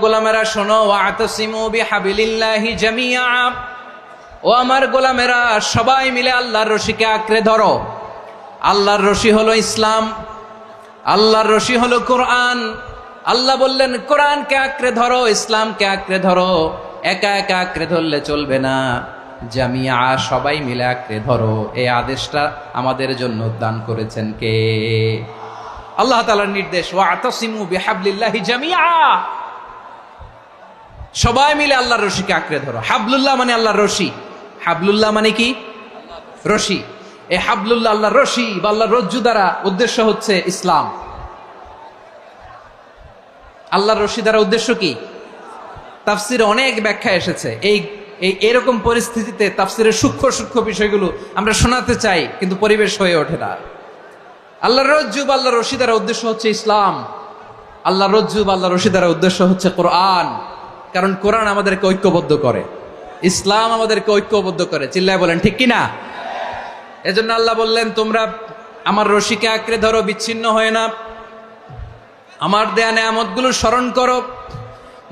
গোলামেরা শোনো, ওয়াতাসিমু বিহাবিলিল্লাহি জামিআ, ও আমার গোলামেরা সবাই মিলে আল্লাহর রশিকে আঁকড়ে ধরো। আল্লাহর রশি হলো ইসলাম, আল্লাহর রশি হলো কোরআন। আল্লাহ বললেন কোরআনকে আঁকড়ে ধরো, ইসলামকে আঁকড়ে ধরো। একা একা আঁকড়ে ধরলে চলবে না, জামিয়া সবাই মিলে আঁকড়ে ধরো। এই আদেশটা আমাদের জন্য দান করেছেন কে? আল্লাহ তাআলার নির্দেশ, ওয়াতাসিমু বিহাবলিল্লাহি জামিআ, সবাই মিলে আল্লাহর রশিকে আঁকড়ে ধরো। হাবলুল্লাহ মানে আল্লাহর রশি, হাবলুল্লাহ মানে কি? রশি। এই হাবলুল্লাহ আল্লাহর রশি বা আল্লাহর রজ্জু দ্বারা উদ্দেশ্য হচ্ছে ইসলাম। আল্লাহর রশি দ্বারা উদ্দেশ্য কি? তাফসিরে অনেক ব্যাখ্যা এসেছে। এরকম পরিস্থিতিতে তাফসিরের সূক্ষ্ম সূক্ষ্ম বিষয়গুলো আমরা শোনাতে চাই, কিন্তু পরিবেশ হয়ে ওঠে না। আল্লাহর রজ্জু বা আল্লাহর রশি দ্বারা উদ্দেশ্য হচ্ছে ইসলাম। আল্লাহর রজ্জু বা আল্লাহর রশি দ্বারা উদ্দেশ্য হচ্ছে কোরআন, কারণ কোরআন আমাদেরকে ঐক্যবদ্ধ করে, ইসলাম আমাদেরকে ঐক্যবদ্ধ করে। চিল্লায় বলেন ঠিক কিনা? এজন্য আল্লাহ বললেন তোমরা আমার রশিকে আঁকড়ে ধরো, বিচ্ছিন্ন হয়ে না। আমার দেয়া নেয়ামতগুলো স্মরণ করো।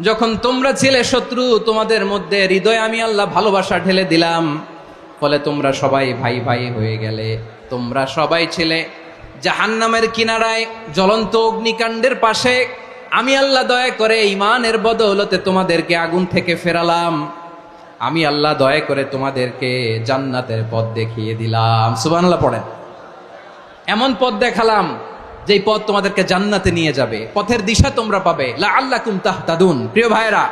যখন তোমরা ছিলে শত্রু, তোমাদের মধ্যে হৃদয়ে আমি আল্লাহ ভালোবাসা ঢেলে দিলাম, ফলে তোমরা সবাই ভাই ভাই হয়ে গেলে। তোমরা সবাই ছিলে জাহান্নামের কিনারায়, জ্বলন্ত অগ্নিকাণ্ডের পাশে। আমি আল্লাহ দয়া করে ঈমানের বদৌলতে তোমাদেরকে আগুন থেকে ফেরালাম। আমি আল্লাহ দয়া করে তোমাদেরকে জান্নাতের পথ দেখিয়ে দিলাম। সুবহানাল্লাহ পড়েন। এমন পথ দেখালাম যেই পথ তোমাদেরকে জান্নাতে নিয়ে যাবে, পথের দিশা তোমরা পাবে। লাআল্লাকুম তাহতাদুন। প্রিয় ভাইরা,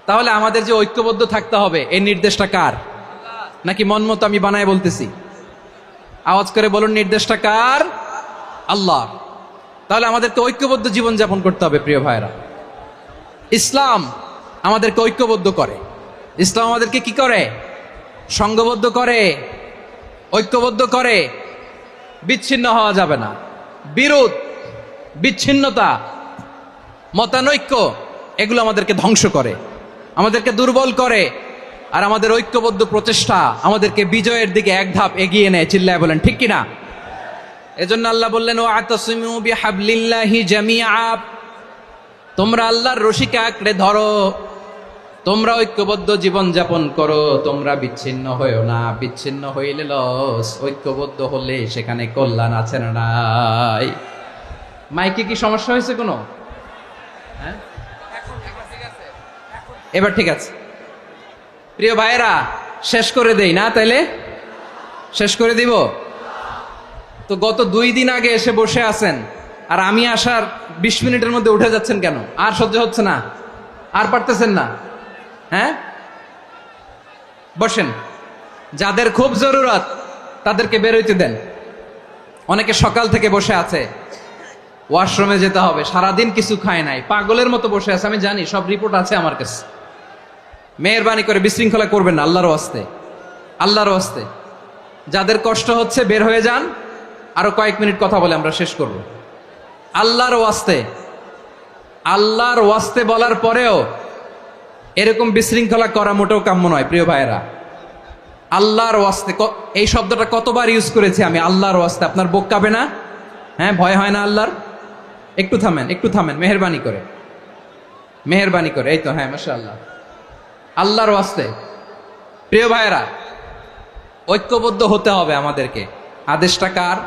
তাহলে আমাদের যে ঐক্যবদ্ধ থাকতে হবে, এই নির্দেশটা কার? নাকি মন মতো আমি বানায় বলতেছি? আওয়াজ করে বলুন, নির্দেশটা কার? আল্লাহ। তাহলে আমাদেরকে ঐক্যবদ্ধ জীবন যাপন করতে হবে। প্রিয় ভাইরা, ইসলাম আমাদেরকে ঐক্যবদ্ধ করে। ইসলাম আমাদেরকে কি করে? সংঘবদ্ধ করে, ঐক্যবদ্ধ করে। বিচ্ছিন্ন হওয়া যাবে না। বিরোধ, বিচ্ছিন্নতা, মতানৈক্য, এগুলো আমাদেরকে ধ্বংস করে, আমাদেরকে দুর্বল করে। আর আমাদের ঐক্যবদ্ধ প্রচেষ্টা আমাদেরকে বিজয়ের দিকে এক ধাপ এগিয়ে নেয়। চিল্লায় বলেন ঠিক কিনা? এজন্য আল্লাহ বললেন, ওয়াতাসিমু বিহাবলিল্লাহি জামিআ, তোমরা আল্লাহর রশিকে আঁকড়ে ধরো, তোমরা ঐক্যবদ্ধ জীবন যাপন করো, তোমরা বিচ্ছিন্ন হয়েও না। বিচ্ছিন্ন হইলে লস, ঐক্যবদ্ধ হলে সেখানে কল্যাণ আছে না নাই? মাইকে কি সমস্যা হয়েছে কোনো? হ্যাঁ, এবার ঠিক আছে। প্রিয় ভাইয়েরা, শেষ করে দেই না? তাইলে শেষ করে দিব তো। গত 2 দিন আগে এসে বসে আছেন, আর আমি আসার 20 মিনিটের মধ্যে উঠে যাচ্ছেন কেন? আর সহ্য হচ্ছে না? আর পারতেছেন না? হ্যাঁ, বসেন। যাদের খুব জরুরত তাদেরকে বেরোইতে দেন। অনেকে সকাল থেকে বসে আছে, ওয়াশরুমে যেতে হবে, সারাদিন কিছু খায় নাই, পাগলের মতো বসে আছে। আমি জানি, সব রিপোর্ট আছে আমার কাছে। মেহেরবানি করে বিশৃঙ্খলা করবেন না, আল্লাহর ওয়াস্তে, আল্লাহর ওয়াস্তে। যাদের কষ্ট হচ্ছে বের হয়ে যান। আরো কয়েক মিনিট কথা বলে আমরা শেষ করব। আল্লাহর ওয়াস্তে, আল্লাহর ওয়াস্তে বলার পরেও এরকম বিশৃঙ্খলা করা মোটেও কাম্য নয়। প্রিয় ভাইয়েরা, আল্লাহর ওয়াস্তে, এই শব্দটা কতবার ইউজ করেছি আমি, আল্লাহর ওয়াস্তে। আপনার বুক কাঁপে না? হ্যাঁ, ভয় হয় না আল্লাহর? একটু থামেন, একটু থামেন, মেহেরবানি করে, মেহেরবানি করে। এই তো, হ্যাঁ, মাশাআল্লাহ। আল্লাহর ওয়াস্তে প্রিয় ভাইয়েরা, ঐক্যবদ্ধ হতে হবে আমাদেরকে। আদেশটা কার?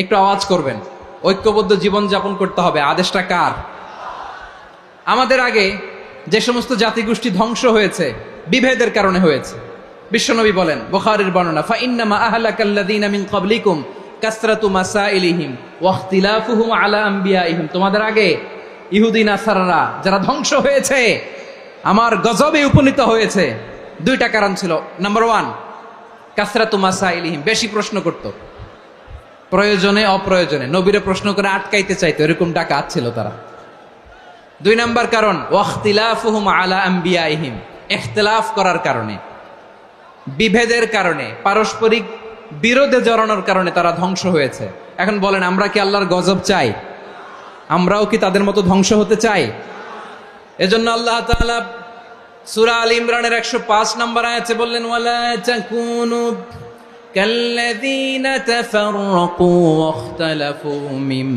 একটু আওয়াজ করবেন। ঐক্যবদ্ধ জীবন যাপন করতে হবে। আদেশটা কার? আমাদের আগে যে সমস্ত জাতিগোষ্ঠী ধ্বংস হয়েছে, বিভেদের কারণে হয়েছে। বিশ্বনবী বলেন, বুখারীর বর্ণনা, ফাইন্নামা আহলাকাল্লাযীনা মিন ক্বাবলিকুম কাসরাতু মাসাইলিহিম ওয়া ইখতিলাফুহুম আলা আম্বিয়াইহিম। তোমাদের আগে ইহুদি নাসারারা যারা ধ্বংস হয়েছে, আমার গজবে উপনীত হয়েছে, 2টা কারণ ছিল। নাম্বার 1, কাসরাতু মাসাইলিহিম, বেশি প্রশ্ন করত, প্রয়োজনে অপ্রয়োজনে নবীরে প্রশ্ন করে আটকাইতে চাইতো, এরকম ডাকাত ছিল তারা। 2 নাম্বার কারণ, ওয়াখতিলাফুহুম আলা আম্বিয়াইহিম, ইখতিলাফ করার কারণে, বিভেদের কারণে, পারস্পরিক বিরোধে জড়ানোর কারণে তারা ধ্বংস হয়েছে। এখন বলেন, আমরা কি আল্লাহর গজব চাই? আমরাও কি তাদের মতো ধ্বংস হতে চাই? এজন্য আল্লাহ তাআলা সূরা আল ইমরানের 105 নম্বর আয়াতে বললেন, ওয়ালা তাকুনু كالذين تفرقوا واختلفوا من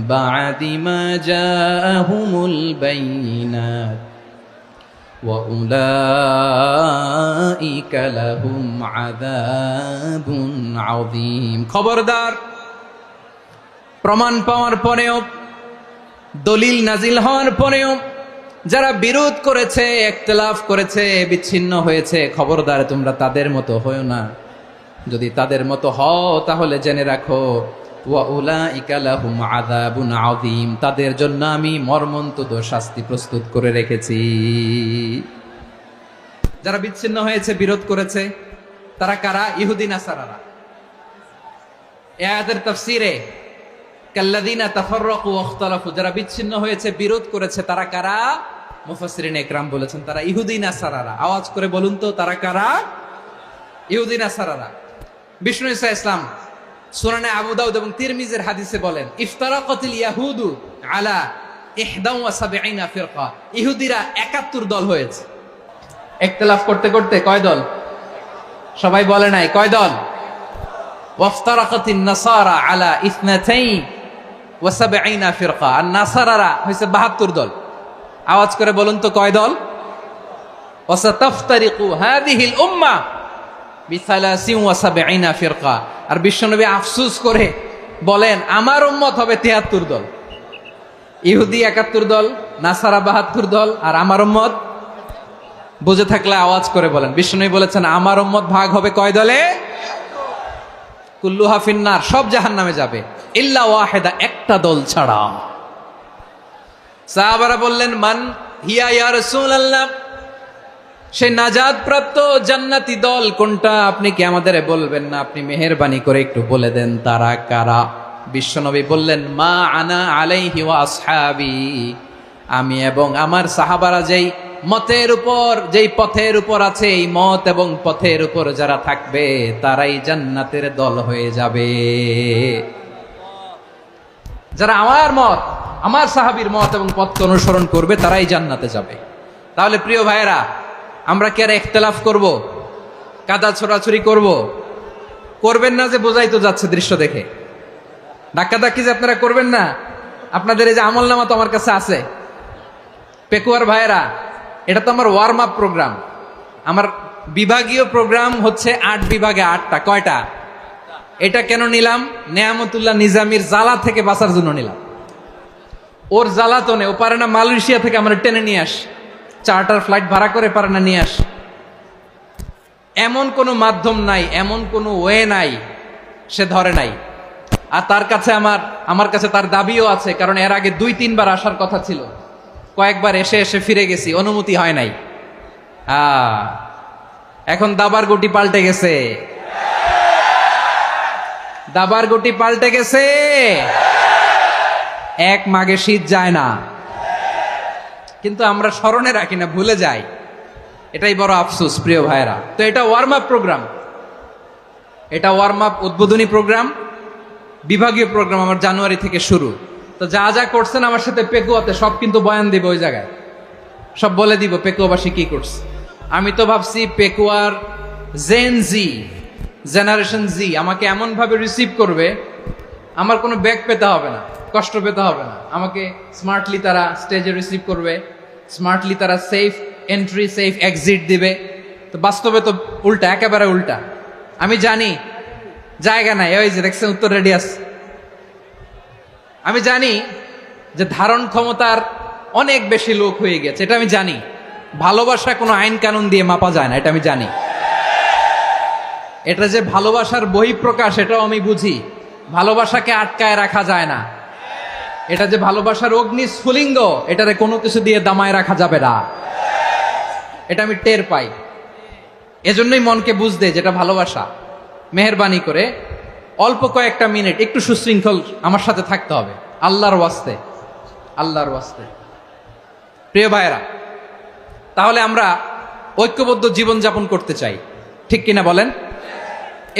بعد ما جاءهم البينات وأولئك لهم عذاب عظيم খবরদার প্রমাণ পাওয়ার পরেও দলিল নাজিল হওয়ার পরেও যারা বিরোধ করেছে, ইখতিলাফ করেছে, বিচ্ছিন্ন হয়েছে, খবরদার তোমরা তাদের মতো হয়ো না। যদি তাদের মতো হও তাহলে জেনে রাখো ওয়া উলাইকা লাহুম আযাবুন আযীম, তাদের জন্য আমি মর্মন্তুদ শাস্তি প্রস্তুত করে রেখেছি। যারা বিচ্ছিন্ন হয়েছে, বিরোধ করেছে, তারা কারা? ইহুদি নাসারারা। এই আয়াতের তাফসীরে কাল্লাযীনা তাফাররাকু ওয়াখতালাফু, যারা বিচ্ছিন্ন হয়েছে, বিরোধ করেছে, তারা কারা? মুফাসসিরিন ইকরাম বলেছেন তারা ইহুদি নাসারারা। আওয়াজ করে বলুন তো তারা কারা? ইহুদি নাসারারা। বিষ্ণু ঈসা ইসলাম সুনানে আবু দাউদ এবং তিরমিজির হাদিসে বলেন ইফতারাকাতিল ইয়াহুদু আলা 71 ফিরকা, ইহুদিরা 71 দল হয়েছে। ইখতিলাফ করতে করতে কয় দল? সবাই বলে নাই কয় দল? ওয়াফতারাকাতিন নাসারা আলা 72 ফিরকা, আর নাসারারা হইছে 72 দল। আওয়াজ করে বলুন তো কয় দল? ওয়াসাতাফতারিকু হাযিহিল উম্মাহ বি73 ফিরকা। আর বিশ্বনবী আফসোস করে বলেন আমার উম্মত হবে 73 দল। ইহুদি 71 দল, নাসারা 72 দল, আর আমার উম্মত বুঝে থাকলে আওয়াজ করে বলেন। বিশ্বনবী বলেছেন আমার উম্মত ভাগ হবে কয় দলে? কুল্লুহা ফিন্নার, সব জাহান্নামে যাবে, ইল্লা ওয়াহিদা, একটা দল ছাড়া। সাহাবারা বললেন মান হিয়া ইয়া রাসূলুল্লাহ, সেই নাজাত প্রাপ্ত জান্নাতি দল কোনটা? আপনি কি আমাদের বলবেন না? আপনি মেহেরবানি করে একটু বলে দেন তারা কারা। বিশ্বনবী বললেন মা আনা আলাইহি ওয়া আসহাবি, আমি এবং আমার সাহাবারা যেই মতের উপর, যেই পথের উপর আছে, এই মত এবং পথের উপর যারা থাকবে তারাই জান্নাতের দল হয়ে যাবে। যারা আমার মত, আমার সাহাবীর মত এবং পথকে অনুসরণ করবে তারাই জান্নাতে যাবে। তাহলে প্রিয় ভাইয়েরা, আমরা কি আর ইখতিলাফ করব? কাদা ছোড়াছুরি করব? করবেন না যে বোঝাই তো যাচ্ছে দৃশ্য দেখে। ধাক্কাধাক্কি যে আপনারা করবেন না। আপনাদের এই যে আমলনামা তো আমার কাছে আছে। পেকুয়ার ভাইয়েরা, এটা তো আমার ওয়ার্ম আপ প্রোগ্রাম। আমার বিভাগীয় প্রোগ্রাম হচ্ছে 8 বিভাগে 8টা। কয়টা? এটা কেন নিলাম? নেয়ামতুল্লাহ নিজামীর জ্বালা থেকে বাঁচার জন্য নিলাম। ওর জ্বালাতনে ও পারে না মালয়েশিয়া থেকে আমরা টেনে নিয়ে আস, চার্টার ফ্লাইট ভাড়া করে পারে না নিয়ে আস। এমন কোনো মাধ্যম নাই, এমন কোনো ওয়ে নাই সে ধরে নাই। আর তার কাছে আমার কাছে তার দাবিও আছে, কারণ এর আগে 2-3 বার আসার কথা ছিল। কয়েকবার এসে এসে ফিরে গেছি, অনুমতি হয় নাই। এখন দাবার গুটি পাল্টে গেছে, দাবার গুটি পাল্টে গেছে। এক মাঘে শীত যায় না, কিন্তু আমরা স্মরণে রাখি না, ভুলে যাই। এটাই বড় আফসোস প্রিয় ভাইরা। তো এটা ওয়ার্ম আপ প্রোগ্রাম, এটা ওয়ার্ম আপ উদ্বোধনী প্রোগ্রাম, বিভাগীয় প্রোগ্রাম আমার জানুয়ারি থেকে শুরু। তো যা যা করছেন আমার সাথে পেকুয়াতে সব কিন্তু বয়ান দিব, ওই জায়গায় সব বলে দিব পেকুয়াবাসী কি করছে। আমি তো ভাবছি পেকুয়ার জেনারেশন জি আমাকে এমন ভাবে রিসিভ করবে, আমার কোনো ব্যাগ পেতে হবে না, কষ্ট পেতে হবে না। আমাকে স্মার্টলি তারা স্টেজে রিসিভ করবে, স্মার্টলি তারা সেফ এন্ট্রি, সেফ এক্সিট দিবে। তো বাস্তবে তো উল্টা, একেবারে উল্টা। আমি জানি জায়গা নাই, ওই যে দেখছেন উত্তর রেডি আছে। আমি জানি যে ধারণ ক্ষমতার অনেক বেশি লোক হয়ে গেছে, এটা আমি জানি। ভালোবাসা কোনো আইন কানুন দিয়ে মাপা যায় না, এটা আমি জানি। এটা যে ভালোবাসার বহিঃপ্রকাশ, এটাও আমি বুঝি। ভালোবাসাকে আটকায় রাখা যায় না। এটা যে ভালোবাসার অগ্নি স্ফুলিঙ্গ, এটারে কোনো কিছু দিয়ে দামায় রাখা যাবে না, এটা আমি টের পাই। এজন্যই মনকে বুঝতে যেটা ভালোবাসা। মেহেরবানি করে অল্প কয়েকটা মিনিট একটু সুশৃঙ্খল আমার সাথে থাকতে হবে, আল্লাহর ওয়াস্তে, আল্লাহর ওয়াস্তে। প্রিয় ভাইয়েরা, তাহলে আমরা ঐক্যবদ্ধ জীবনযাপন করতে চাই, ঠিক কিনা বলেন?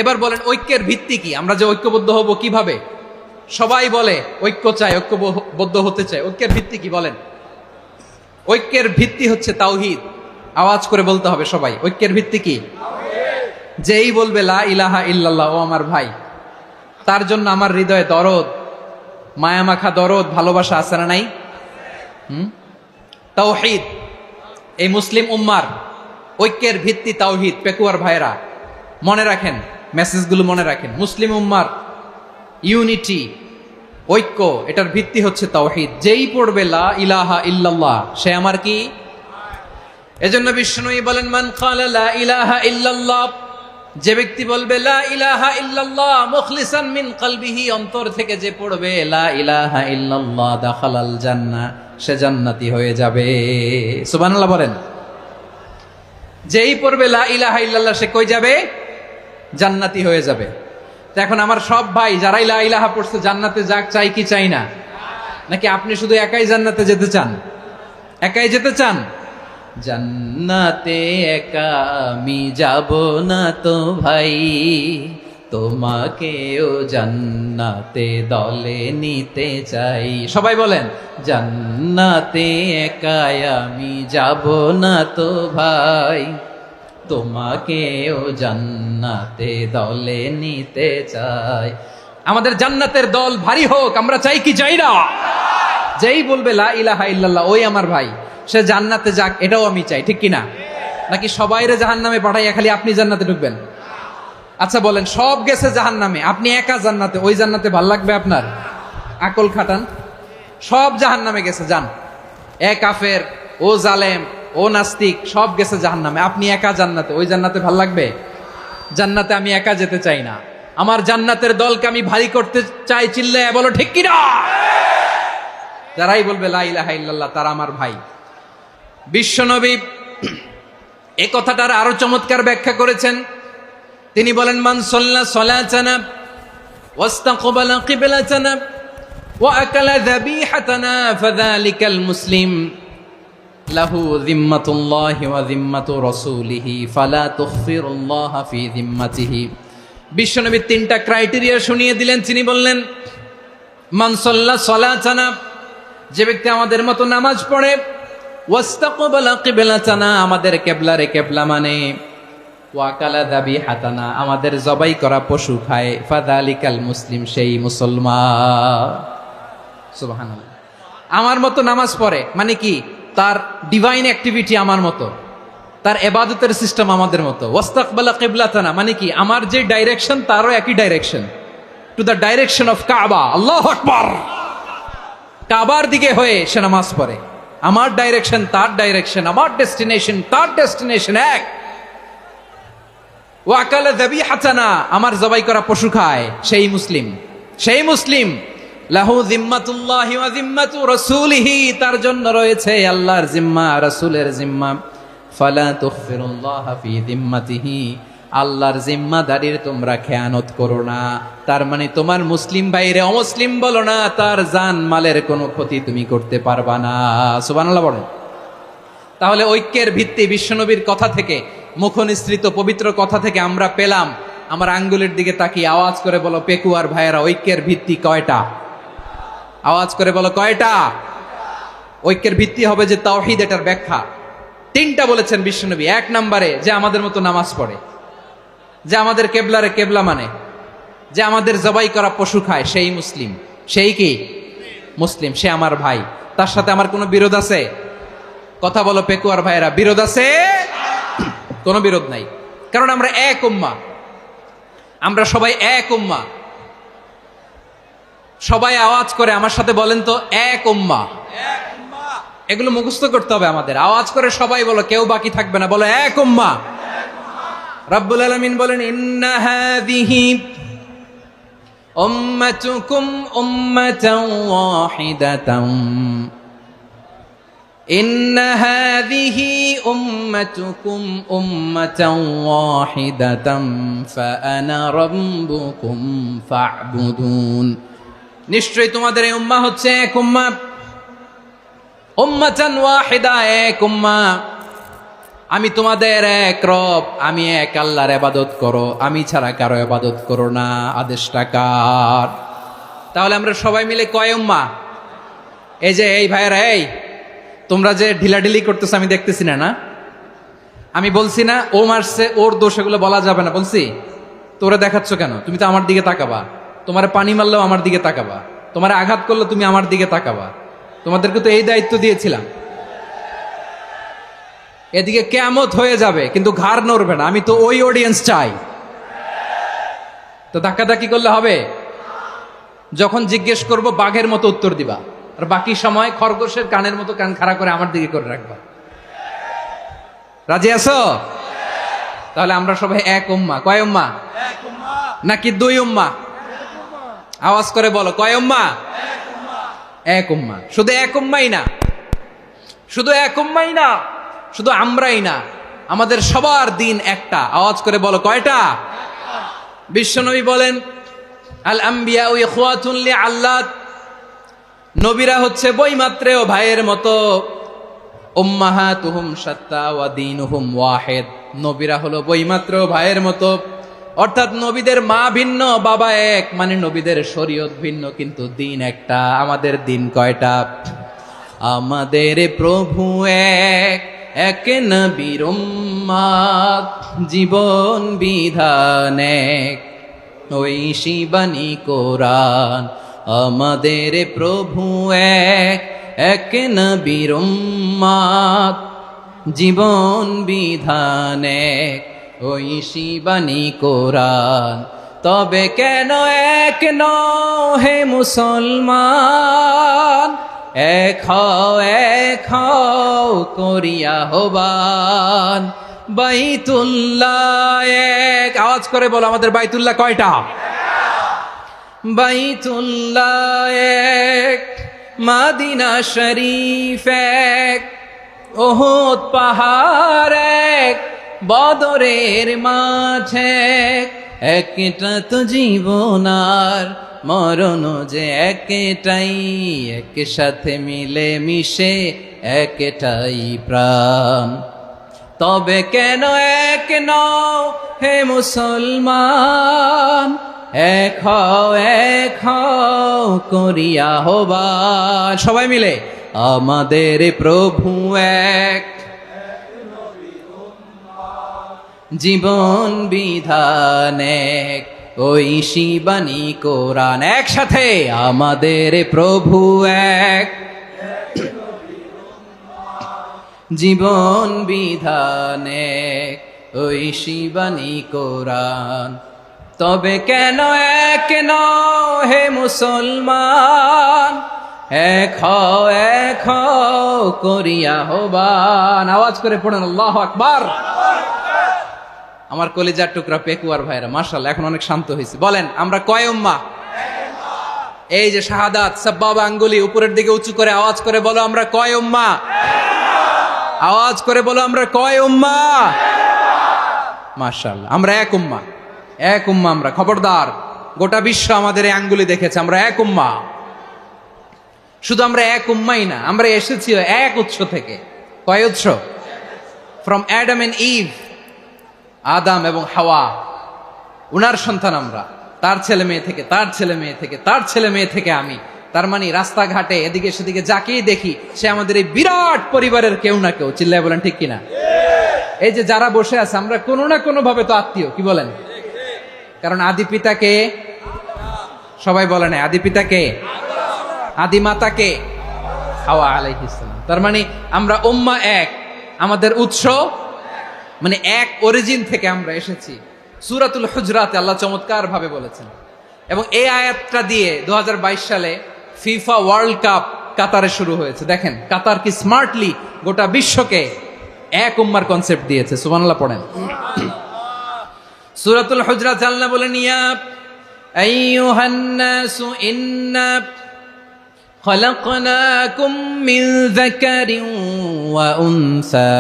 এবার বলেন ঐক্যের ভিত্তি কি? আমরা যে ঐক্যবদ্ধ হব কিভাবে? সবাই বলে ঐক্য চাই, ঐক্যবদ্ধ হতে চাই। ঐক্যের ভিত্তি কি বলেন? ঐক্যের ভিত্তি হচ্ছে তাওহীদ। আওয়াজ করে বলতে হবে সবাই, ঐক্যের ভিত্তি কি? যেই বলবে লা ইলাহা ইল্লাল্লাহ, ও আমার ভাই, তার জন্য আমার হৃদয়ে দরদ, মায়ামাখা দরদ, ভালোবাসা আছে না নাই? তাওহীদ, এই মুসলিম উম্মার ঐক্যের ভিত্তি তাওহীদ। পেকুয়ার ভাইরা মনে রাখেন, মেসেজগুলো মনে রাখেন। মুসলিম উম্মার ইউনিটি, ঐক্য, এটার ভিত্তি হচ্ছে তাওহীদ। যেই পড়বে লা ইলাহা ইল্লাল্লাহ, সে আমার কি? এজন্য বিষ্ণুই বলেন, মান ক্বালা লা ইলাহা ইল্লাল্লাহ, যে ব্যক্তি বলবে লা ইলাহা ইল্লাল্লাহ মুখলিসান মিন কলবিহি, অন্তর থেকে যে পড়বে লা ইলাহা ইল্লাল্লাহ, দাখালাল জান্নাহ, সে জান্নাতি হয়ে যাবে। সুবহানাল্লাহ বলেন। যেই পড়বে লা ইলাহা ইল্লাল্লাহ, সে কই যাবে? জান্নাতি হয়ে যাবে। তো এখন আমার সব ভাই যারাই লা ইলাহা পড়ছে জান্নাতে যাক, চাই কি চাই না? নাকি আপনি শুধু একাই জান্নাতে যেতে চান? একাই যেতে চান? জান্নাতে একা আমি যাব না তো ভাই, তোমাকেও জান্নাতে দলে নিতে চাই। সবাই বলেন, জান্নাতে একা আমি যাব না তো ভাই, তোমাকেও জান্নাতে দলে নিতে চাই। আমাদের জান্নাতের দল ভারী হোক, আমরা চাই কি চাই না? যেই বলবে লা ইলাহা ইল্লাল্লাহ, ওই আমার ভাই, সে জান্নাতে যাক, এটাও আমি চাই, ঠিক কিনা? নাকি সবাইরে জাহান্নামে পাঠাইয়া খালি আপনি জান্নাতে ঢুকবেন? আচ্ছা বলেন, সব গেছে জাহান্নামে, আপনি একা জান্নাতে, ওই জান্নাতে ভাল লাগবে আপনার? আকল খাটান। সব জাহান্নামে গেছে, যান। এ কাফের, ও জালেম, ও নাস্তিক, সব গেছে জাহান্নামে, আপনি একা জান্নাতে, ওই জান্নাতে ভাল লাগবে? জান্নাতে আমি একা যেতে চাই না, আমার জান্নাতের দলকে আমি ভারী করতে চাই। চিল্লায় বলো ঠিক কিনা? যারাই বলবে লা ইলাহা ইল্লাল্লাহ, তারা আমার ভাই। বিশ্বনবী এই কথাটার আরো চমৎকার ব্যাখ্যা করেছেন। তিনি বলেন, মান সাল্লা সালাতানা ওয়াস্তাকবালা কিবলাতানা ওয়া আকালা যাবিহাতানা ফাযালিকাল মুসলিম লাহু যিম্মাতুল্লাহি ওয়া যিম্মাতু রাসূলিহি ফালা তুখফিরুল্লাহা ফি যিম্মাতিহি। বিশ্বনবী তিনটা ক্রাইটেরিয়া শুনিয়ে দিলেন। তিনি বললেন, মান সাল্লা সালাতানা, যে ব্যক্তি আমাদের মতো নামাজ পড়ে, ওয়াস্তাকবালা কিবলাতানা, আমাদের কিবলারে কিবলা মানে, ওয়াকালা যাবিহাতানা, আমাদের জবাই করা পশু খায়, ফাযালিকাল মুসলিম, সেই মুসলমান। সুবহানাল্লাহ। আমার মতো নামাজ পড়ে মানে কি? তার ডিভাইন অ্যাক্টিভিটি আমার মতো, তার ইবাদতের সিস্টেম আমাদের মতো। ওয়াস্তাকবালা কিবলাতানা মানে কি? আমার যে ডাইরেকশন তারও একই direction, to the direction of কাবা। আল্লাহু আকবার। কাবার দিকে হয়ে সে নামাজ পড়ে। আমার ডাইরেকশন তার ডাইরেকশন, আমার ডেস্টিনেশন তার ডেস্টিনেশন এক। ওয়াকালা যাবিহাতানা, আমার জবাই করা পশু খায়, সেই মুসলিম। সেই মুসলিম। লাহু যিম্মাতুল্লাহি ওয়া যিম্মাতু রাসূলিহি, তার জন্য রয়েছে আল্লাহর জিম্মা, রাসূলের জিম্মা। ফালা তুখফিরুল্লাহা ফি যিম্মাতিহি, আল্লাহর জিম্মাদারির তোমরা খেয়ানত করো না। তার মানে তোমার মুসলিম ভাইরে অমুসলিম বলো না, তার জান মালের কোনো ক্ষতি তুমি করতে পারবা না। সুবহানাল্লাহ বলেন। তাহলে ঐক্যের ভিত্তি বিশ্বনবীর কথা থেকে, মুখনিসৃত পবিত্র কথা থেকে আমরা পেলাম। আমার আঙ্গুলের দিকে তাকিয়ে আওয়াজ করে বলো পেকুয়ার ভাইয়েরা, ঐক্যের ভিত্তি কয়টা? আওয়াজ করে বলো কয়টা? ঐক্যের ভিত্তি হবে যে তাওহীদ, এটার ব্যাখ্যা তিনটা বলেছেন বিশ্বনবী। এক নম্বরে, যে আমাদের মতো নামাজ পড়ে, যে আমাদের কেবলারে কেবলা মানে, যে আমাদের জবাই করা পশু খায়, সেই মুসলিম। সেই কি? মুসলিম। সে আমার ভাই। তার সাথে আমার কোনো বিরোধ আছে? কথা বলো পেকুয়ার ভাইয়েরা, বিরোধ আছে? কোনো বিরোধ নাই, কারণ আমরা এক উম্মাহ, আমরা সবাই এক উম্মাহ। সবাই আওয়াজ করে আমার সাথে বলেন তো, এক উম্মাহ। এগুলো মুখস্থ করতে হবে আমাদের। আওয়াজ করে সবাই বলো, কেউ বাকি থাকবে না, বলো এক উম্মাহ। রব্বুল আলামিন বলেন, ইন্না হাযিহি উম্মাতুকুম উম্মাতান ওয়াহিদাতান, ইন্না হাযিহি উম্মাতুকুম উম্মাতান ওয়াহিদাতান ফাআনা রাব্বুকুম ফা'বুদুন। নিশ্চয়ই তোমাদের এই উম্মাহ হচ্ছে এক উম্মাহ, উম্মাতান ওয়াহিদা, এক উম্মাহ। আমি তোমাদের এক রব, আমি এক আল্লাহর ইবাদত করো, আমি ছাড়া কারো ইবাদত করো না। আদেশটা কার? তাহলে আমরা সবাই মিলে কয় উম্মাহ? এই যে এই ভাইয়েরা, এই তোমরা যে ঢিলাঢিলি করতেছ আমি দেখতেছি না, না? আমি বলছি না ও মারছে, ওর দোষ, এগুলো বলা যাবে না বলছি? তোরে দেখাচ্ছ কেন? তুমি তো আমার দিকে তাকাবা। তোমার পানি মারলেও আমার দিকে তাকাবা, তোমার আঘাত করলে তুমি আমার দিকে তাকাবা। তোমাদেরকে তো এই দায়িত্ব দিয়েছিলাম। এদিকে কিয়ামত হয়ে যাবে কিন্তু ঘাড় নড়বে না, আমি তো ওই অডিয়েন্স চাই। তো ধাক্কাধাক্কি করলে হবে? যখন জিজ্ঞেস করব বাঘের মতো উত্তর দিবা, আর বাকি সময় খরগোশের কানের মতো কান খাড়া করে আমার দিকে করে রাখবা। রাজি আছো? তাহলে আমরা সবাই এক উম্মাহ। কয় উম্মাহ? নাকি দুই উম্মাহ? আওয়াজ করে বলো, কয় উম্মাহ? এক উম্মাহ। শুধু এক উম্মাই না, শুধু এক উম্মাই না, শুধু আমরাই না, আমাদের সবার দিন একটা। আওয়াজ করে বলো, কয়টা? বিশ্বনবী বলেন, আল আম্বিয়া ইখওয়াতুন লিআল্লাত, নবীরা হচ্ছে বৈমাত্রেয় ভাইয়ের মতো। উম্মাহাতুহুম শাত্তা ওয়া দীনুহুম ওয়াহিদ, নবীরা হলো বৈমাত্রেয় ভাইয়ের মতো। অর্থাৎ নবীদের মা ভিন্ন, বাবা এক, মানে নবীদের শরীয়ত ভিন্ন, কিন্তু দিন একটা। আমাদের দিন কয়টা? আমাদের প্রভু এক, এক নবীর উম্মাত, জীবন বিধান এক, ওই শিবানী কোরআন। আমাদের প্রভু এক, এক নবীর উম্মাত, জীবন বিধান এক, ওই শিবানী কোরআন। তবে কেন এক নও হে মুসলমান, এক হও করিয়া হবান। বাইতুল্লাহ এক, আওয়াজ করে বলো, আমাদের বাইতুল্লাহ কয়টা? বাইতুল্লাহ এক, মাদিনা শরীফ এক, ওহদ পাহাড় এক, বদরের মাঠ এক। একটা তো জীবন আর মরণ যে একটাই, একসাথে মিলে মিশে একটাই প্রাণ। তবে কেন এক নও হে মুসলমান, এক হও করিয়া হবান। সবাই মিলে, আমাদের প্রভু এক, জীবন বিধান এক, ওই শিবানী কোরআন। একসাথে, আমাদের প্রভু এক, জীবন বিধান এক, ওই শিবানী কোরআন। তবে কেন এক নও হে মুসলমান, এক হও করিয়া হবান। আওয়াজ করে পড়েন আল্লাহু আকবার। আমার কলিজার টুকরা পেকুয়ার ভাইরা মাশাআল্লাহ এখন অনেক শান্ত হয়েছে। বলেন, আমরা কয় উম্মাহ? এই যে শাহাদাত, সাব্বাবা আঙ্গুলি উপরের দিকে উঁচু করে আওয়াজ করে বলো, আমরা কয় উম্মাহ? আওয়াজ করে বলো, আমরা কয় উম্মাহ? মাশাআল্লাহ, আমরা এক উম্মাহ, এক উম্মাহ আমরা। খবরদার, গোটা বিশ্ব আমাদের এই আঙ্গুলি দেখেছে, আমরা এক উম্মাহ। শুধু আমরা এক উম্মাই না, আমরা এসেছি এক উৎস থেকে। কয় উৎস? ফ্রম অ্যাডাম এন্ড ইভ, আদাম এবং হাওয়া, উনার সন্তান আমরা। তার ছেলে মেয়ে থেকে, তার ছেলে মেয়ে থেকে, তার ছেলে মেয়ে থেকে আমি। তার মানে রাস্তাঘাটে এদিকে সেদিকে যাকেই দেখি সে আমাদের এই বিরাট পরিবারের কেউ না কেউ। চিল্লায় বলেন ঠিক কিনা? এই যে যারা বসে আছে, আমরা কোনো না কোনো ভাবে তো আত্মীয়। কি বলেন? কারণ আদি পিতাকে সবাই বলে না, আদি পিতাকে, আদি মাতাকে হাওয়া আলাইহিস সালাম। তার মানে আমরা উম্মাহ এক, আমাদের উৎস মানে এক অরিজিন থেকে আমরা এসেছি। সূরাতুল হুজরাতে আল্লাহ চমৎকার ভাবে বলেছেন, এবং এই আয়াতটা দিয়ে 2022 সালে ফিফা ওয়ার্ল্ড কাপ কাতারে শুরু হয়েছে। দেখেন কাতার কি স্মার্টলি গোটা বিশ্বকে এক উম্মার কনসেপ্ট দিয়েছে। সুবহানাল্লাহ পড়েন। সূরাতুল হুজরাত আল্লাহ বলেন, ইয়া আইয়ুহান নাসু ইন্না খলাকনাকুম মিন যাকারিন ওয়া উনসা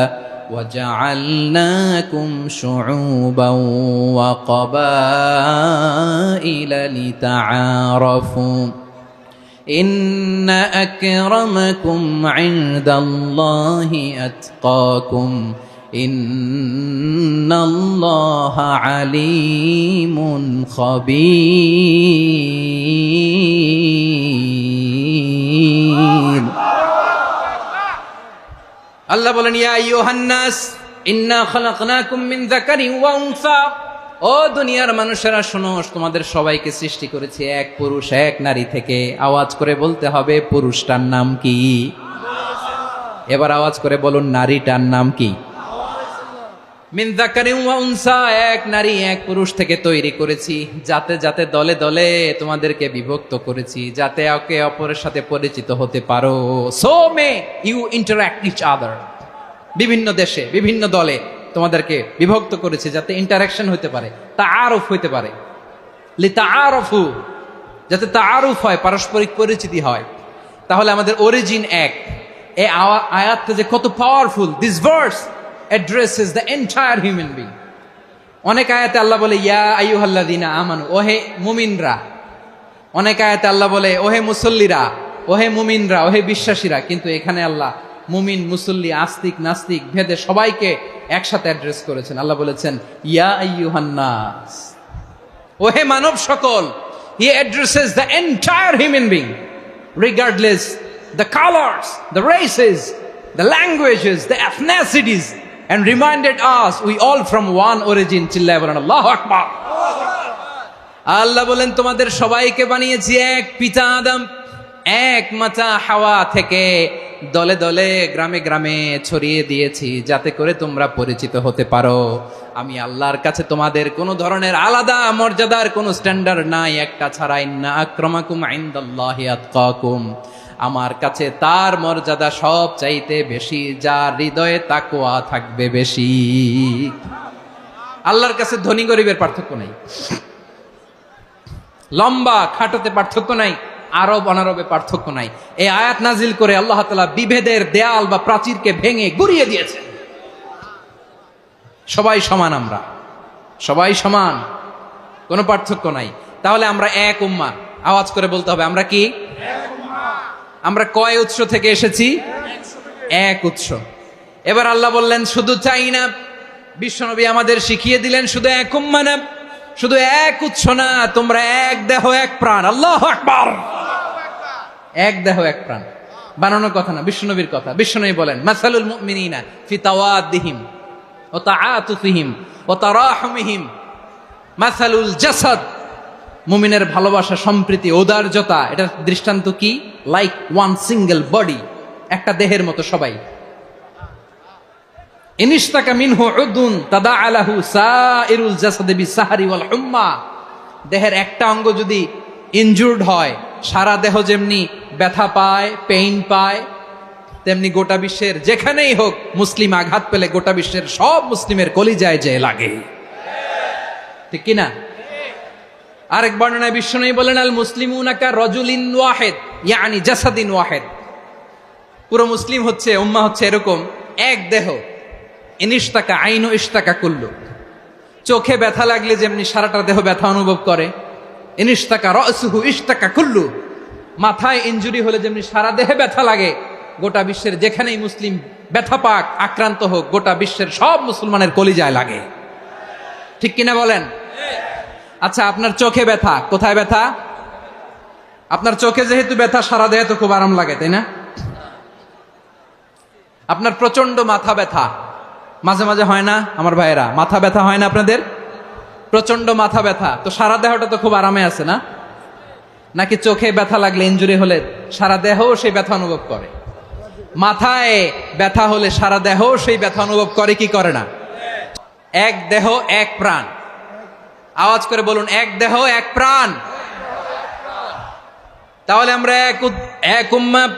وجعلناكم شعوبا وقبائل لتعارفوا إن أكرمكم عند الله أتقاكم إن الله عليم خبير। আল্লাহ বলেন, ইয়া আইয়ুহান নাস, ইন্না খালাকনাকুম মিন যাকারিন ওয়া উনসা, ও দুনিয়ার মানুষেরা শোনো, তোমাদের সবাইকে সৃষ্টি করেছি এক পুরুষ এক নারী থেকে। আওয়াজ করে বলতে হবে পুরুষটার নাম কি? এবার আওয়াজ করে বলুন নারীটার নাম কি? মিন যাকারিন ওয়া উনসা, এক নারী এক পুরুষ থেকে তৈরি করেছি। যাতে যাতে দলে দলে তোমাদেরকে বিভক্ত করেছি, যাতে একে অপরের সাথে পরিচিত হতে পারো। So may you interact each other. বিভিন্ন দেশে বিভিন্ন দলে তোমাদেরকে বিভক্ত করেছে যাতে ইন্টারাকশন হতে পারে, তাআরুফ হইতে পারে। লিতাআরফু, যাতে তাআরুফ হয়, পারস্পরিক পরিচিতি হয়। তাহলে আমাদের অরিজিন এক। এই আয়াতটা যে কত powerful! This verse addresses the entire human being. অনেক আয়াতে আল্লাহ বলে ইয়া আইয়ুহাল্লাযীনা আমানু, ওহে মুমিনরা। অনেক আয়াতে আল্লাহ বলে ওহে মুসল্লিরা, ওহে মুমিনরা, ওহে বিশ্বাসীরা। কিন্তু এখানে আল্লাহ মুমিন মুসল্লি আস্তিক নাস্তিক ভেদে সবাইকে একসাথে অ্যাড্রেস করেছেন। আল্লাহ বলেছেন ইয়া আইয়ুহান নাস, ওহে মানব সকল। হি addresses the entire human being regardless the colours, the races, the languages, the এথনিসিটিস, and reminded us we all from one origin. চিল্লায় বলেন আল্লাহু আকবার। আল্লাহ বলেন তোমাদের সবাইকে বানিয়েছি এক পিতা আদম, এক মাতা হাওয়া থেকে। দলে দলে গ্রামে গ্রামে ছড়িয়ে দিয়েছি যাতে করে তোমরা পরিচিত হতে পারো। আমি আল্লাহর কাছে তোমাদের কোনো ধরনের আলাদা মর্যাদার কোনো স্ট্যান্ডার্ড নাই একটা ছাড়া। ইন্না আক্রামাকুম ইনদাল্লাহি আতকাকুম, আমার কাছে তার মর্যাদা সব চাইতে বেশি যার হৃদয়ে তাকওয়া থাকবে বেশি। আল্লাহর কাছে ধনী গরিবের পার্থক্য নাই, লম্বা খাটোতে পার্থক্য নাই, আরব অনারবে পার্থক্য নাই। এই আয়াত নাজিল করে আল্লাহ তাআলা বিভেদের দেয়াল বা প্রাচীরকে ভেঙে গুড়িয়ে দিয়েছেন। সবাই সমান, আমরা সবাই সমান, কোনো পার্থক্য নাই। তাহলে আমরা এক উম্মাহ। আওয়াজ করে বলতে হবে আমরা কি? আমরা কয় উৎস থেকে এসেছি? এক উৎস। এবার আল্লাহ বললেন শুধু চাই না, বিশ্বনবী আমাদের শিখিয়ে দিলেন শুধু এক উম্মাহ না, শুধু এক উৎস না, তোমরা এক দেহ এক প্রাণ। আল্লাহু আকবার। এক দেহ এক প্রাণ বানানোর কথা না, বিশ্বনবীর কথা। বিশ্বনবী বলেন মাসালুল মুমিনিনা ফি তাওয়াদ্দিহিম ওয়া তাআতুফিহিম ওয়া তারাহুমিহিম মাসালুল জাসাদ। মুমিনের ভালোবাসা, সম্প্রীতি, ঔদার্যতা, এটা দৃষ্টান্ত কি? লাইক ওয়ান সিঙ্গেল বডি, একটা দেহের মতো সবাই। ইনিশতাকা মিনহু উদুন তাদাআলাহু সাইরুল জাসাদি বিসাহরি ওয়াল হুম্মা। দেহের একটা অঙ্গ যদি ইনজুর্ড হয়, সারা দেহ যেমনি ব্যথা পায়, পেইন পায়, তেমনি গোটা বিশ্বের যেখানেই হোক মুসলিম আঘাত পেলে গোটা বিশ্বের সব মুসলিমের কলিজায় যে লাগে, ঠিক কিনা? আরেক বর্ণনায় বিশ্বনবী বলেন আল মুসলিমুনা কা রাজুলিন ওয়াহিদ ইয়ানি জাসাদিন ওয়াহিদ। পুরো মুসলিম হচ্ছে, উম্মাহ হচ্ছে এরকম এক দেহ। ইনিশতাকা আইনু ইশতাকা কুল্লু। চোখে ব্যথা লাগলে যেমনি সারাটা দেহ ব্যথা অনুভব করে, ইনিশতাকা রাসুহু ইশতাকা কুল্লু। মাথায় ইনজুরি হলে যেমনি সারা দেহে ব্যথা লাগে, গোটা বিশ্বের যেখানেই মুসলিম ব্যথা পাক, আক্রান্ত হোক, গোটা বিশ্বের সব মুসলমানের কলিজায় লাগে, ঠিক কিনা বলেন? আচ্ছা, আপনার চোখে ব্যথা, কোথায় ব্যথা? আপনার চোখে যেহেতু ব্যথা, সারা দেহে তো খুব আরাম লাগে, তাই না? আপনার প্রচন্ড মাথা ব্যথা মাঝে মাঝে হয় না আমার ভাইয়েরা? মাথা ব্যথা হয় না আপনাদের? প্রচন্ড মাথা ব্যথা, তো সারা দেহটা তো খুব আরামে আছে না? নাকি চোখে ব্যথা লাগলে, ইনজুরি হলে সারা দেহ সেই ব্যথা অনুভব করে? মাথায় ব্যথা হলে সারা দেহ সেই ব্যথা অনুভব করে কি করে না? এক দেহ এক প্রাণ। আওয়াজ করে বলুন এক দেহ এক প্রাণ। তাহলে আমরা এক উম্মাহ,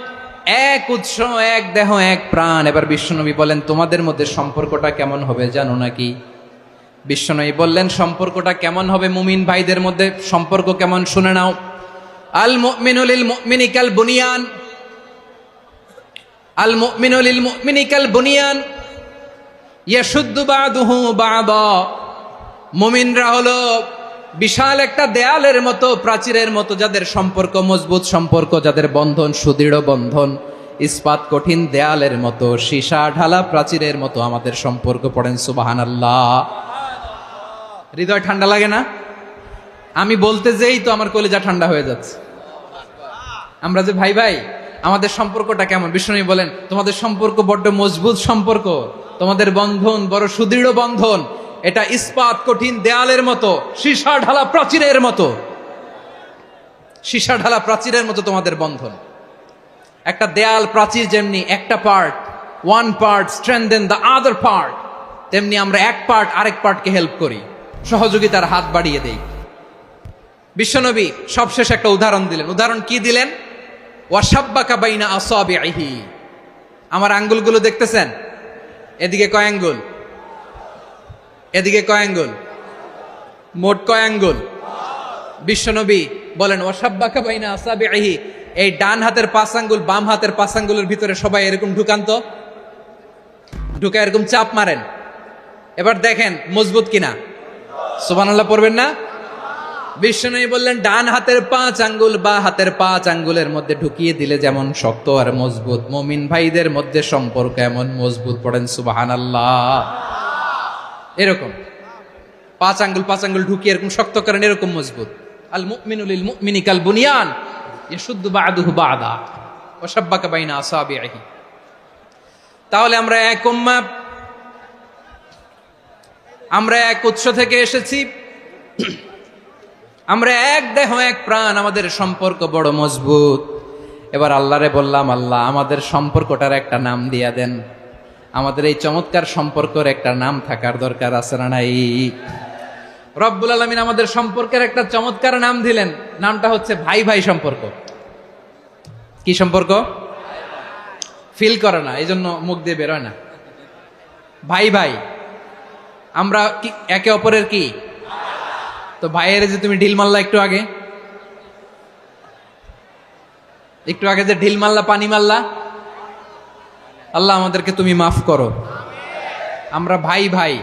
এক উৎস, এক দেহ এক প্রাণ। এবার বিশ্বনবী বলেন তোমাদের মধ্যে সম্পর্কটা কেমন হবে জানো নাকি? বিশ্বনবী বললেন সম্পর্কটা কেমন হবে, মুমিন ভাইদের মধ্যে সম্পর্ক কেমন শুনে নাও। আল মুমিনু লিল মুমিনি কাল বুনিয়ান, আল মুমিনু লিল মুমিনি কাল বুনিয়ান ইয়াশুদ্দু বাদুহু বাদা। মুমিনরা হলো বিশাল একটা দেয়ালের মতো, প্রাচীরের মতো, যাদের সম্পর্ক মজবুত সম্পর্ক, যাদের বন্ধন সুদৃঢ় বন্ধন, ইস্পাত কঠিন দেয়ালের মতো, সীসা ঢালা প্রাচীরের মতো আমাদের সম্পর্ক। পড়েন সুবহানাল্লাহ। হৃদয় ঠান্ডা লাগে না? আমি বলতে যেই তো আমার কলিজা ঠান্ডা হয়ে যাচ্ছে। আমরা যে ভাই ভাই, আমাদের সম্পর্কটা কেমন? বিষ্ণু বলেন তোমাদের সম্পর্ক বড্ড মজবুত সম্পর্ক। তোমাদের বন্ধন বড় সুদৃঢ় বন্ধন, এটা ইস্পাত কঠিন দেয়ালের মতো, সীসা ঢালা প্রাচীরের মতো, সীসা ঢালা প্রাচীরের মতো তোমাদের বন্ধন। একটা দেয়াল প্রাচীর যেমনি একটা part, one part strengthen the other part, তেমনি আমরা এক পার্ট আরেক পার্টকে হেল্প করি, সহযোগিতার হাত বাড়িয়ে দেই। বিশ্বনবী সবশেষ একটা উদাহরণ দিলেন। উদাহরণ কি দিলেন? ওয়াসাব্বাকা বাইনা আসাবিহি। আমার আঙ্গুলগুলো দেখতেছেন? এদিকে কয় আঙ্গুল, এদিকে কয় আঙ্গুল, মোট কয় আঙ্গুল? বিশ্বনবী বলেন ওয়াসাব্বাকা বাইনা আসাবিহি, এই ডান হাতের 5 আঙ্গুল বাম হাতের 5 আঙ্গুলের ভিতরে সবাই এরকম ঢুকান তো, ঢুকা এরকম চাপ মারেন, এবার দেখেন মজবুত কিনা। সুবহানাল্লাহ পড়বেন না? বিশ্বনবী বললেন ডান হাতের 5 আঙ্গুল বা হাতের 5 আঙ্গুলের মধ্যে ঢুকিয়ে দিলে যেমন শক্ত আর মজবুত, মুমিন ভাইদের মধ্যে সম্পর্ক এমন মজবুত। পড়েন সুবহানাল্লাহ। এরকম 5 আঙ্গুল ঢুকিয়ে এরকম শক্ত করেন, এরকম মজবুত। আল মুমিনু লিল মুমিনি কাল বুনিয়ান ইয়াশুদ্দু বা'দুহু বা'দা ওয়া শাব্বাকা বাইনা আসাবিহি। তাহলে আমরা এক উম্মাহ, আমরা এক উৎস থেকে এসেছি, আমরা এক দেহ এক প্রাণ, আমাদের সম্পর্ক বড় মজবুত। এবার আল্লাহরে বললাম, আল্লাহ আমাদের সম্পর্কটার একটা নাম দিয়া দেন। আমাদের এই চমৎকার সম্পর্কের একটা নাম থাকার দরকার আছে না নাই? রব্বুল আলামিন আমাদের সম্পর্কের একটা চমৎকার নাম দিলেন, নামটা হচ্ছে ভাই ভাই সম্পর্ক। কি সম্পর্ক? ফিল করে না, এই জন্য মুখ দিয়ে বেরোয় না। ভাই ভাই, আমরা কি একে অপরের কি? তো ভাইয়ের যে তুমি ঢিল মারলা একটু আগে, একটু আগে যে ঢিল মারলা, পানি মারলা, আল্লাহ আমাদেরকে তুমি মাফ করো। আমরা ভাই ভাই,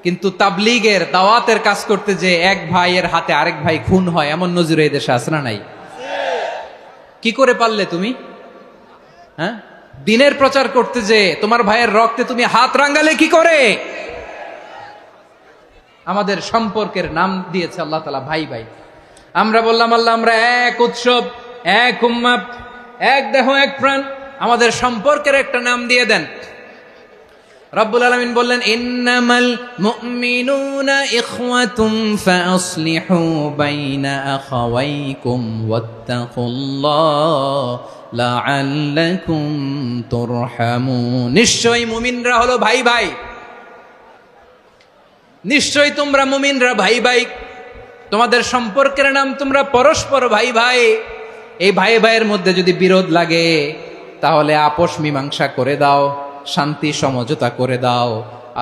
কিন্তু তাবলীগের দাওয়াতের কাজ করতে যে এক ভাইয়ের হাতে আরেক ভাই খুন হয়, এমন নজির এই দেশে আছে না নাই? কি করে পারলে তুমি? হ্যাঁ, দিনের প্রচার করতে যে তোমার ভাইয়ের রক্তে তুমি হাত রাঙ্গালে কি করে? আমাদের সম্পর্কের নাম দিয়েছে আল্লাহ তাআলা ভাই ভাই। আমরা বললাম আল্লাহ আমরা এক উৎসব, এক উম্মাহ, এক দেহ এক প্রাণ, আমাদের সম্পর্কের একটা নাম দিয়ে দেন। রব্বুল আলামিন বললেন ইন্নামাল মুমিনুনা ইখওয়াতুন ফাসলিহু বাইনা আখাওয়াইকুম ওয়াত্তাকুল্লাহ লাআল্লাকুম তুরহামুন। নিশ্চয়ই মুমিনরা হলো ভাই ভাই, নিশ্চয়ই তোমরা মুমিনরা ভাই ভাই, তোমাদের সম্পর্কের নাম তোমরা পরস্পর ভাই ভাই। এই ভাই ভাইয়ের মধ্যে যদি বিরোধ লাগে তাহলে আপোষ মীমাংসা করে দাও, শান্তি সমঝোতা করে দাও।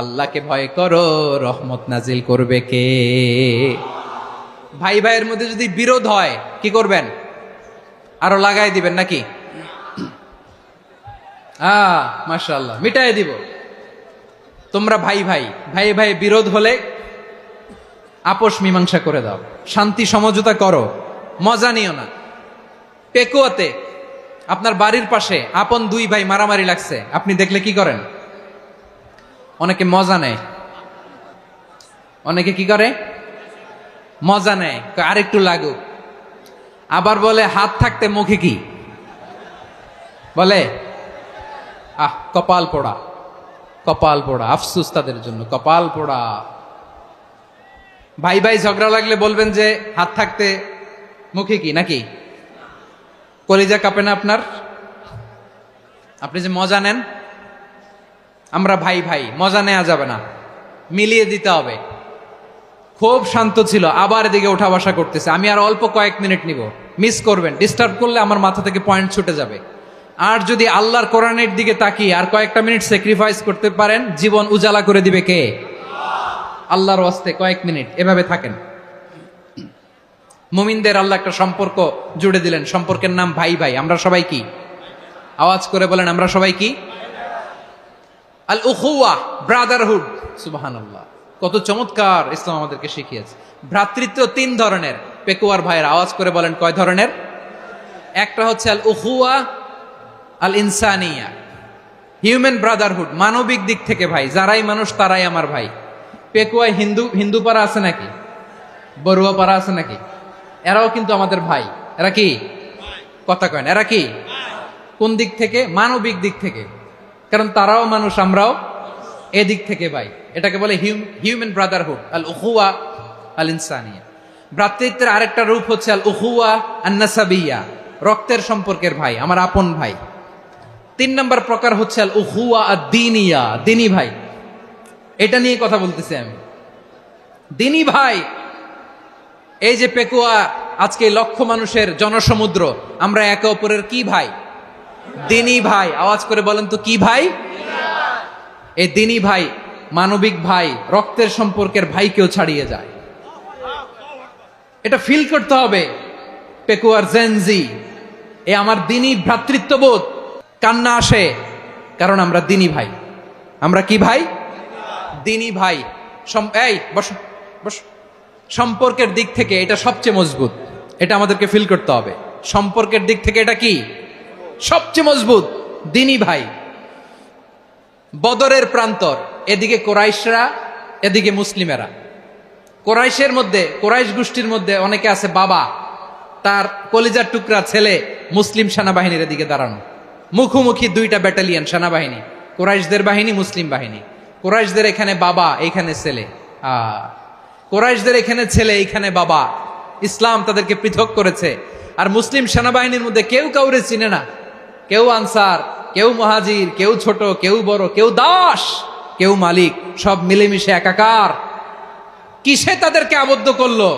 আল্লাহকে ভয় করো, রহমত নাজিল করবে কে? ভাই ভাইয়ের মধ্যে যদি বিরোধ হয় কি করবেন? আরো লাগাই দিবেন নাকি? মাশাআল্লাহ, মিটাই দিব। তোমরা ভাই ভাই, ভাই ভাই বিরোধ হলে আপোষ মীমাংসা করে দাও, শান্তি সমঝোতা করো, মজা নিও না। পেকুয়াতে আপনার বাড়ির পাশে আপন 2 ভাই মারামারি লাগছে, আপনি দেখলে কি করেন? অনেকে মজা নেয়। অনেকে কি করে? মজা নেয়, আরেকটু লাগুক। আবার বলে হাত থাকতে মুখে কি বলে? কপাল পোড়া, কপাল পোড়া। আফসোস তাদের জন্য, কপাল পোড়া। ভাই ভাই ঝগড়া লাগলে বলবেন যে হাত থাকতে মুখে কি, নাকি? কলিজা কাঁপে না আপনার? আপনি যে মজা নেন। আমরা ভাই ভাই, মজা নেওয়া যাবে না, মিলিয়ে দিতে হবে। খুব শান্ত ছিল, আবার এদিকে ওঠা বসা করতেছে। আমি আর অল্প কয়েক মিনিট নিব, মিস করবেন। ডিস্টার্ব করলে আমার মাথা থেকে পয়েন্ট ছুটে যাবে। আর যদি আল্লাহর কোরআনের দিকে তাকিয়ে আর কয়েকটা মিনিট স্যাক্রিফাইস করতে পারেন, জীবন উজালা করে দিবে কে? আল্লাহর ওয়াস্তে কয়েক মিনিট এভাবে থাকেন। মুমিনদের আল্লাহ একটা সম্পর্ক জুড়ে দিলেন, সম্পর্কের নাম ভাই ভাই। আমরা সবাই কি? আওয়াজ করে বলেন, আমরা সবাই কি? আল উখুয়া, ব্রাদারহুড। সুবহানাল্লাহ, কত চমৎকার ইসলাম আমাদেরকে শিখিয়েছে। ভ্রাতৃত্ব 3 ধরনের। পেকুয়ার ভাইয়ের আওয়াজ করে বলেন কয় ধরনের? একটা হচ্ছে আল উখুয়া আল ইনসানিয়া, হিউম্যান ব্রাদারহুড, মানবিক দিক থেকে ভাই, যারাই মানুষ তারাই আমার ভাই। পেকুয়ায় হিন্দু পাড়া আছে নাকি? বড়ুয়া পাড়া আছে নাকি? এরাও কিন্তু আমাদের ভাই। এরা কি? কথা কয় না, এরা কি? কোন দিক থেকে? মানবিক দিক থেকে। কারণ তারাও মানুষ, আমরাও এদিক থেকে ভাই, এটাকে বলে হিউম্যান ব্রাদারহুড, আল উখুয়া আল ইনসানিয়া। ভ্রাতৃত্বের আরেকটা রূপ হচ্ছে আল উখুয়া আন নাসাবিয়া, রক্তের সম্পর্কের ভাই, আমার আপন ভাই। 3 নম্বর প্রকার হচ্ছে আল উখুয়া আদ দীনিয়া, দিনী ভাই। এটা নিয়ে কথা বলতেছি আমি, দিনী ভাই। এই যে পেকুয়া, আজকে লক্ষ মানুষের জনসমুদ্র, আমরা একে অপরের কি ভাই? দিনী ভাই। আওয়াজ করে বলেন তো কি ভাই? এই দিনী ভাই, মানবিক ভাই, রক্তের সম্পর্কের ভাইকেও ছাড়িয়ে যায়। এটা ফিল করতে হবে। পেকুয়ার জেনজি, এ আমার দিনী ভ্রাতৃত্ববোধ কান্না আসে, কারণ আমরা দিনী ভাই। আমরা কি ভাই? দিনী ভাই। এই বসো বসো। সম্পর্কের দিক থেকে এটা সবচেয়ে মজবুত, এটা আমাদেরকে ফিল করতে হবে। সম্পর্কের দিক থেকে এটা কি সবচেয়ে মজবুত? দিনী ভাই। বদরের প্রান্তর, এদিকে কোরাইশরা, এদিকে মুসলিমেরা। কোরাইশের মধ্যে, কোরাইশ গোষ্ঠীর মধ্যে অনেকে আছে বাবা, তার কলিজার টুকরা ছেলে মুসলিম সেনাবাহিনীর এদিকে দাঁড়ানো, মুখোমুখি 2টা ব্যাটালিয়ন সেনাবাহিনী, কোরাইশদের বাহিনী, মুসলিম বাহিনী। কোরাইশদের এখানে বাবা, এইখানে ছেলে। কোরাইশদের এখানে ছেলে, এইখানে বাবা। ইসলাম তাদেরকে পৃথক করেছে। আর মুসলিম সেনাবাহিনীর মধ্যে কেউ কাউরে চিনে না, কেউ আনসার, কেউ মুহাজির, কেউ ছোট, কেউ বড়, কেউ দাস, কেউ মালিক, সব মিলেমিশে একাকার। কিসে তাদেরকে আবদ্ধ করলো?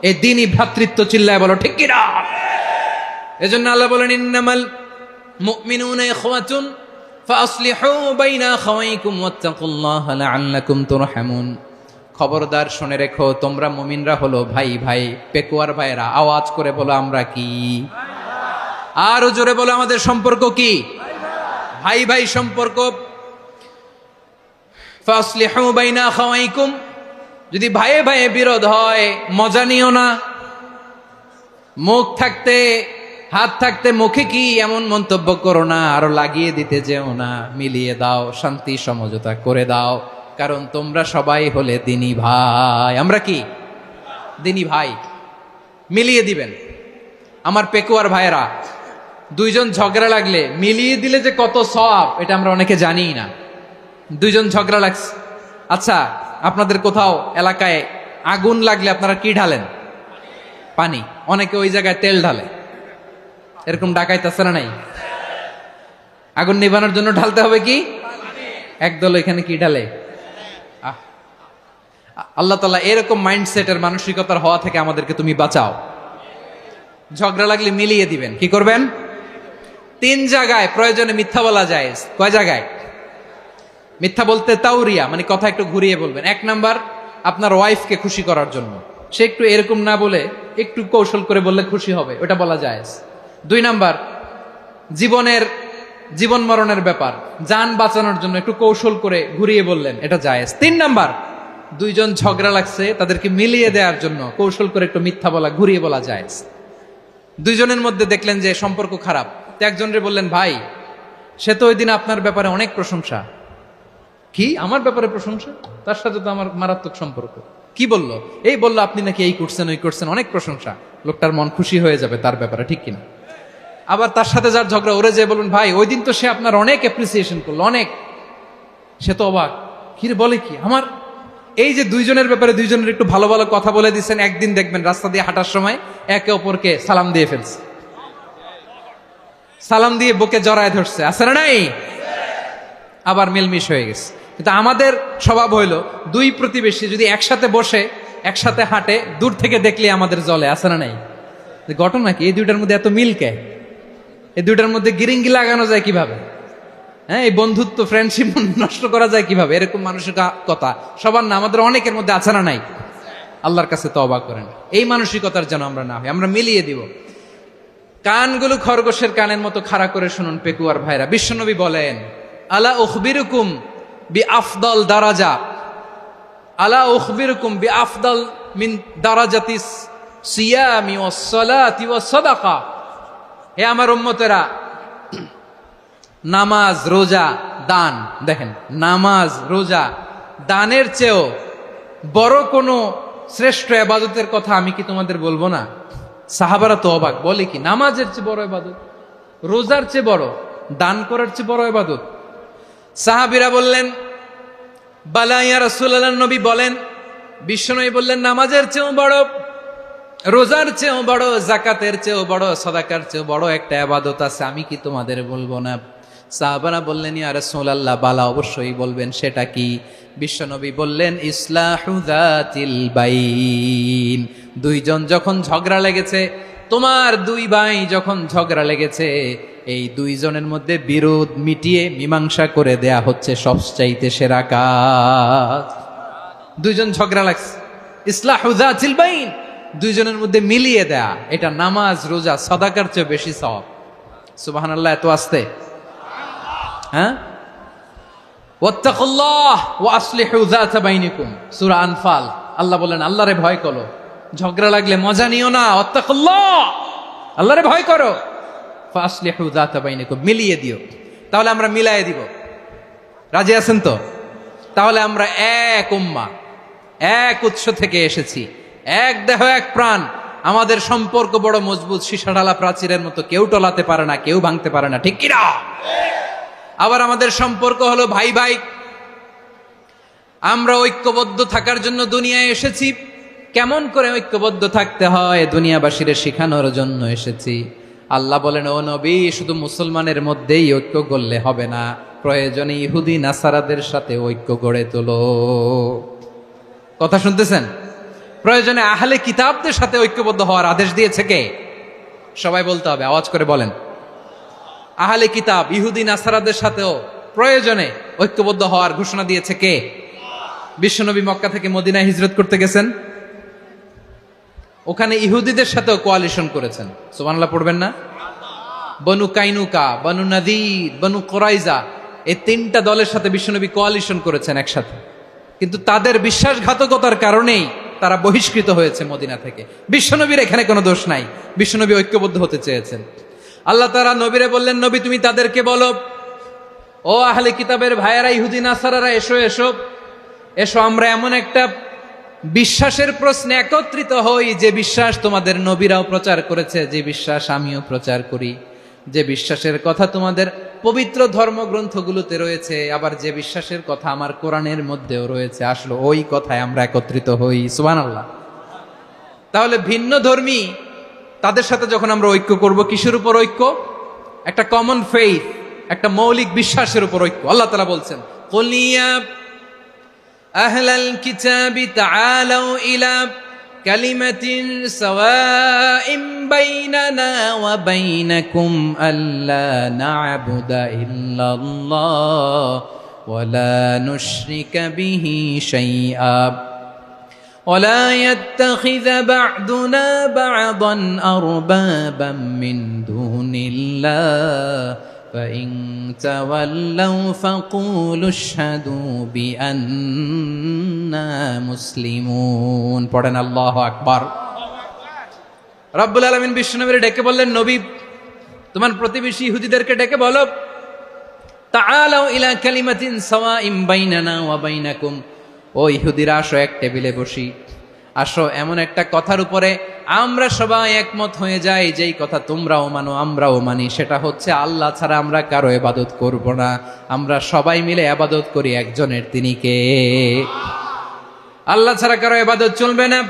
এই দ্বীনি ভ্রাতৃত্ব। চিল্লায় বলো ঠিক কিনা? এজন্য আল্লাহ বলেন, ইন্নামাল মুমিনুনা ইখওয়াতুন ফাসলিহু বাইনা আখাওয়াইকুম ওয়াত্তাকুল্লাহা লাআল্লাকুম তুরহামুন। খবরদার শুনে রেখো, তোমরা মুমিনরা হলো ভাই ভাই। পেকুয়ার ভাইরা আওয়াজ করে বলো আমরা কি? আরো জোরে বলো আমাদের সম্পর্ক কি? ভাই ভাই সম্পর্ক। ফাসলিহু বাইনা আখাওয়াইকুম, যদি ভাইয়ে ভাইয়ে বিরোধ হয় মজা নিও না। মুখ থাকতে, হাত থাকতে মুখে কি এমন মন্তব্য করো না, আরো লাগিয়ে দিতে যেও না। মিলিয়ে দাও, শান্তি সমঝোতা করে দাও, কারণ তোমরা সবাই হলে দিনী ভাই। আমরা কি? দিনী ভাই। মিলিয়ে দিবেন। আমার পেকুয়ার ভাইয়েরা, 2 জন ঝগড়া লাগলে মিলিয়ে দিলে যে কত সওয়াব, এটা আমরা অনেকে জানিই না। 2 জন ঝগড়া লাগছে, আচ্ছা আপনাদের কোথাও এলাকায় আগুন লাগলে আপনারা কি ঢালেন? পানি। অনেকে ওই জায়গায় তেল ঢালে। এরকম ডাকাইতেছে না নাই? আগুন নিভানোর জন্য ঢালতে হবে কি? একদল এখানে কি ঢালে? আল্লাহ তাআলা এরকম মাইন্ডসেটের, মানসিকতার হওয়া থেকে আমাদেরকে তুমি বাঁচাও। ঝগড়া লাগলে মিলিয়ে দিবেন। কি করবেন? 3 জায়গায় প্রয়োজনে মিথ্যা বলা যায়। কয় জায়গায় মিথ্যা বলতে? তাওরিয়া, মানে কথা একটু ঘুরিয়ে বলবেন। 1 নাম্বার, আপনার ওয়াইফকে খুশি করার জন্য, সে একটু এরকম না বলে একটু কৌশল করে বললে খুশি হবে, ওটা বলা যায়। 2 নাম্বার, জীবন মরণের ব্যাপার, জান বাঁচানোর জন্য একটু কৌশল করে ঘুরিয়ে বললেন, এটা জায়েজ। 3 নাম্বার, 2 জন ঝগড়া লাগছে, তাদেরকে মিলিয়ে দেওয়ার জন্য কৌশল করে একটু মিথ্যা বলা, ঘুরিয়ে বলা জায়েজ। 2 জনের মধ্যে দেখলেন যে সম্পর্ক খারাপ, তো একজনরে বললেন, ভাই সে তো ওই দিন আপনার ব্যাপারে অনেক প্রশংসা। কি? আমার ব্যাপারে প্রশংসা? তার সাথে তো আমার মারাত্মক সম্পর্ক। কি বললো? এই বললো আপনি নাকি এই করছেন, ওই করছেন, অনেক প্রশংসা। লোকটার মন খুশি হয়ে যাবে তার ব্যাপারে, ঠিক কিনা? আবার তার সাথে যার ঝগড়া, ওরে যে বলুন, ভাই ওই দিন তো সে আপনার অনেক অ্যাপ্রিসিয়েশন করলো, অনেক। সে তো অবাক, কি রে বলে কি? আমার এই যে 2 জনের ব্যাপারে 2 জনের একটু ভালো ভালো কথা বলে দিচ্ছেন, একদিন দেখবেন রাস্তা দিয়ে হাঁটার সময় একে অপরকে সালাম দিয়ে ফেলছে, সালাম দিয়ে বুকে জড়ায় ধরছে, আছে না নাই? আবার মিলমিশ হয়ে গেছে। কিন্তু আমাদের স্বভাব হইল, 2 প্রতিবেশী যদি একসাথে বসে একসাথে হাঁটে, দূর থেকে দেখলে আমাদের জলে, আছে না নাই? ঘটনা কি? এই 2টার মধ্যে এত মিল কে? এই 2টার মধ্যে গিরিঙ্গি লাগানো যায় কিভাবে? হ্যাঁ, এই বন্ধুত্ব, ফ্রেন্ডশিপ নষ্ট করা যায় কিভাবে? এরকম মানসিকতা সবার না, আমাদের অনেকের মধ্যে আছে না নাই? আল্লাহর কাছে তওবা করেন, এই মানসিকতার যেন আমরা না হই, আমরা মিলিয়ে দিব। কানগুলো খরগোশের কানের মতো খাড়া করে শুনুন পেকুয়ার ভাইরা। বিশ্বনবী বলেন, আলা উখবিরুকুম বি আফদল দারাজা, আলা উখবিরুকুম বি আফদল মিন দারাজাতিস সিয়ামি ওয়াস সালাতি ওয়াস সাদাকা। হে আমার উম্মতেরা, নামাজ, রোজা, দান, দেখেন নামাজ, রোজা, দানের চেয়েও বড় কোনো শ্রেষ্ঠ ইবাদতের কথা আমি কি তোমাদের বলবো না? সাহাবারা তো অবাক, বলে কি নামাজের চেয়ে বড় ইবাদত, রোজার চেয়ে বড়, দান করার চেয়ে বড় ইবাদত? সাহাবীরা বললেন, বালা ইয়া রাসূলুল্লাহ, নবী বলেন, বিশ্বনবী বললেন, নামাজের চেয়েও বড়, রোজার চেয়েও বড়, যাকাতের চেয়েও বড়, সাদাকার চেয়েও বড় একটা ইবাদত আছে, আমি কি তোমাদের বলবো না? সাহাবারা বললেন, ইয়া রাসূলুল্লাহ, বালা, অবশ্যই বলবেন, সেটা কি? বিশ্বনবী বললেন, ইসলাহু যাতিল বাইন। দুইজন যখন ঝগড়া লেগেছে, তোমার দুই ভাই যখন ঝগড়া লেগেছে, এই দুইজনের মধ্যে বিরোধ মিটিয়ে মীমাংসা করে দেয়া হচ্ছে সবচাইতে সেরা কাজ। দুইজন ঝগড়া লাগছে, ইসলাহু যাতিল বাইন, দুইজনের মধ্যে মিলিয়ে দেয়া, এটা নামাজ, রোজা, সাদাকার চেয়ে বেশি সওয়াব। সুবহানাল্লাহ, এত আস্তে, হ্যাঁ? ওয়াত্তাকুল্লাহ ওয়া আসলিহু যাতা বাইনিকুম, সূরা আনফাল। আল্লাহ বলেন, আল্লাহরে ভয় করো, ঝগড়া লাগলে মজা নিও না, ওয়াত্তাকুল্লাহ, আল্লাহরে ভয় করো, ফাসলিহু যাতা বাইনিকুম, মিলিয়ে দিও। তাহলে আমরা মিলায়ে দিব, রাজি আছেন তো? তাহলে আমরা এক উম্মাহ, এক উৎস থেকে এসেছি, এক দেহ এক প্রাণ, আমাদের সম্পর্ক বড় মজবুত, সীসাঢালা প্রাচীরের মতো, কেউ টলাতে পারে না, কেউ ভাঙতে পারে না, ঠিক কিনা? আবার আমাদের সম্পর্ক হলো ভাই ভাই, আমরা ঐক্যবদ্ধ থাকার জন্য দুনিয়ায় এসেছি। কেমন করে ঐক্যবদ্ধ থাকতে হয় দুনিয়াবাসীর শেখানোর জন্য এসেছি। আল্লাহ বলেন, ও নবী, শুধু মুসলমানের মধ্যেই ঐক্য গড়লে হবে না, প্রয়োজনে ইহুদি নাসারাদের সাথে ঐক্য গড়ে তোলো। কথা শুনতেছেন? প্রয়োজনে আহলে কিতাবদের সাথে ঐক্যবদ্ধ হওয়ার আদেশ দিয়েছে কে? সবাই বলতে হবে, আওয়াজ করে বলেন। আহলে কিতাব ইহুদি নাসারাদের সাথেও প্রয়োজনে ঐক্যবদ্ধ হওয়ার ঘোষণা দিয়েছে কে? বিশ্বনবী মক্কা থেকে মদিনায় হিজরত করতে গেছেন, ওখানে ইহুদিদের সাথেও কোয়ালিশন করেছেন। সুবহানাল্লাহ পড়বেন না? বনু কাইনুকা, বনু নাদির, বনু কুরাইজা, এই তিনটা দলের সাথে বিশ্বনবী কোয়ালিশন করেছেন একসাথে, কিন্তু তাদের বিশ্বাসঘাতকতার কারণেই তারা বহিষ্কৃত হয়েছে মদিনা থেকে। বিশ্বনবীর এখানে কোনো দোষ নাই, বিশ্বনবী ঐক্যবদ্ধ হতে চেয়েছেন। আল্লাহ তাআলা নবীরে বললেন, নবী তুমি তাদেরকে বলো, ও আহলে কিতাবের ভাইয়েরা, ইহুদি নাসারারা, এসো এসো এসো, আমরা এমন একটা বিশ্বাসের প্রশ্নে একত্রিত হই, যে বিশ্বাস তোমাদের নবীরাও প্রচার করেছে, যে বিশ্বাস আমিও প্রচার করি, যে বিশ্বাসের কথা তোমাদের পবিত্র ধর্মগ্রন্থগুলোতে রয়েছে, আবার যে বিশ্বাসের কথা আমার কোরআনের মধ্যেও রয়েছে, আসলে ওই কথায় আমরা একত্রিত হই। সুবহানাল্লাহ। তাহলে ভিন্ন ধর্মী তাদের সাথে যখন আমরা ঐক্য করব, কিসের উপর ঐক্য? একটা কমন ফেইথ, একটা মৌলিক বিশ্বাসের উপর ঐক্য। আল্লাহ তাআলা বলছেন, কুল ইয়া আহলাল কিতাবি তাআলাউ ইলা কালিমাতিন সাওয়াইম বাইনানা ওয়া বাইনাকুম আল্লা না'বুদা ইল্লাল্লাহ ওয়া লা নুশরিকা বিহি শাইআ ولا يتخذ بعضنا بعضا أربابا من دون الله فإن تولوا فقولوا اشهدوا بأننا مسلمون। পড়েন আল্লাহু আকবার। রব্বুল আলামিন বিশ্বনবীর ডেকে বললেন, নবী তোমার প্রতিবেশী ইহুদিদেরকে ডেকে বলো, তাআলাউ ইলা কালিমাতিন সাওয়াইম বাইনানা ওয়া বাইনাকুম, ও ইহুদিরা, আসো এক টেবিলে বসি, আসো এমন একটা কথার উপরে আমরা সবাই একমত হয়ে যাই, যেই কথা তোমরাও মানো আমরাও মানি, সেটা হচ্ছে আল্লাহ ছাড়া আমরা কারো ইবাদত করব না, আমরা সবাই মিলে ইবাদত করি একজনের, তিনি কে? আল্লাহ ছাড়া কারো ইবাদত চলবে না,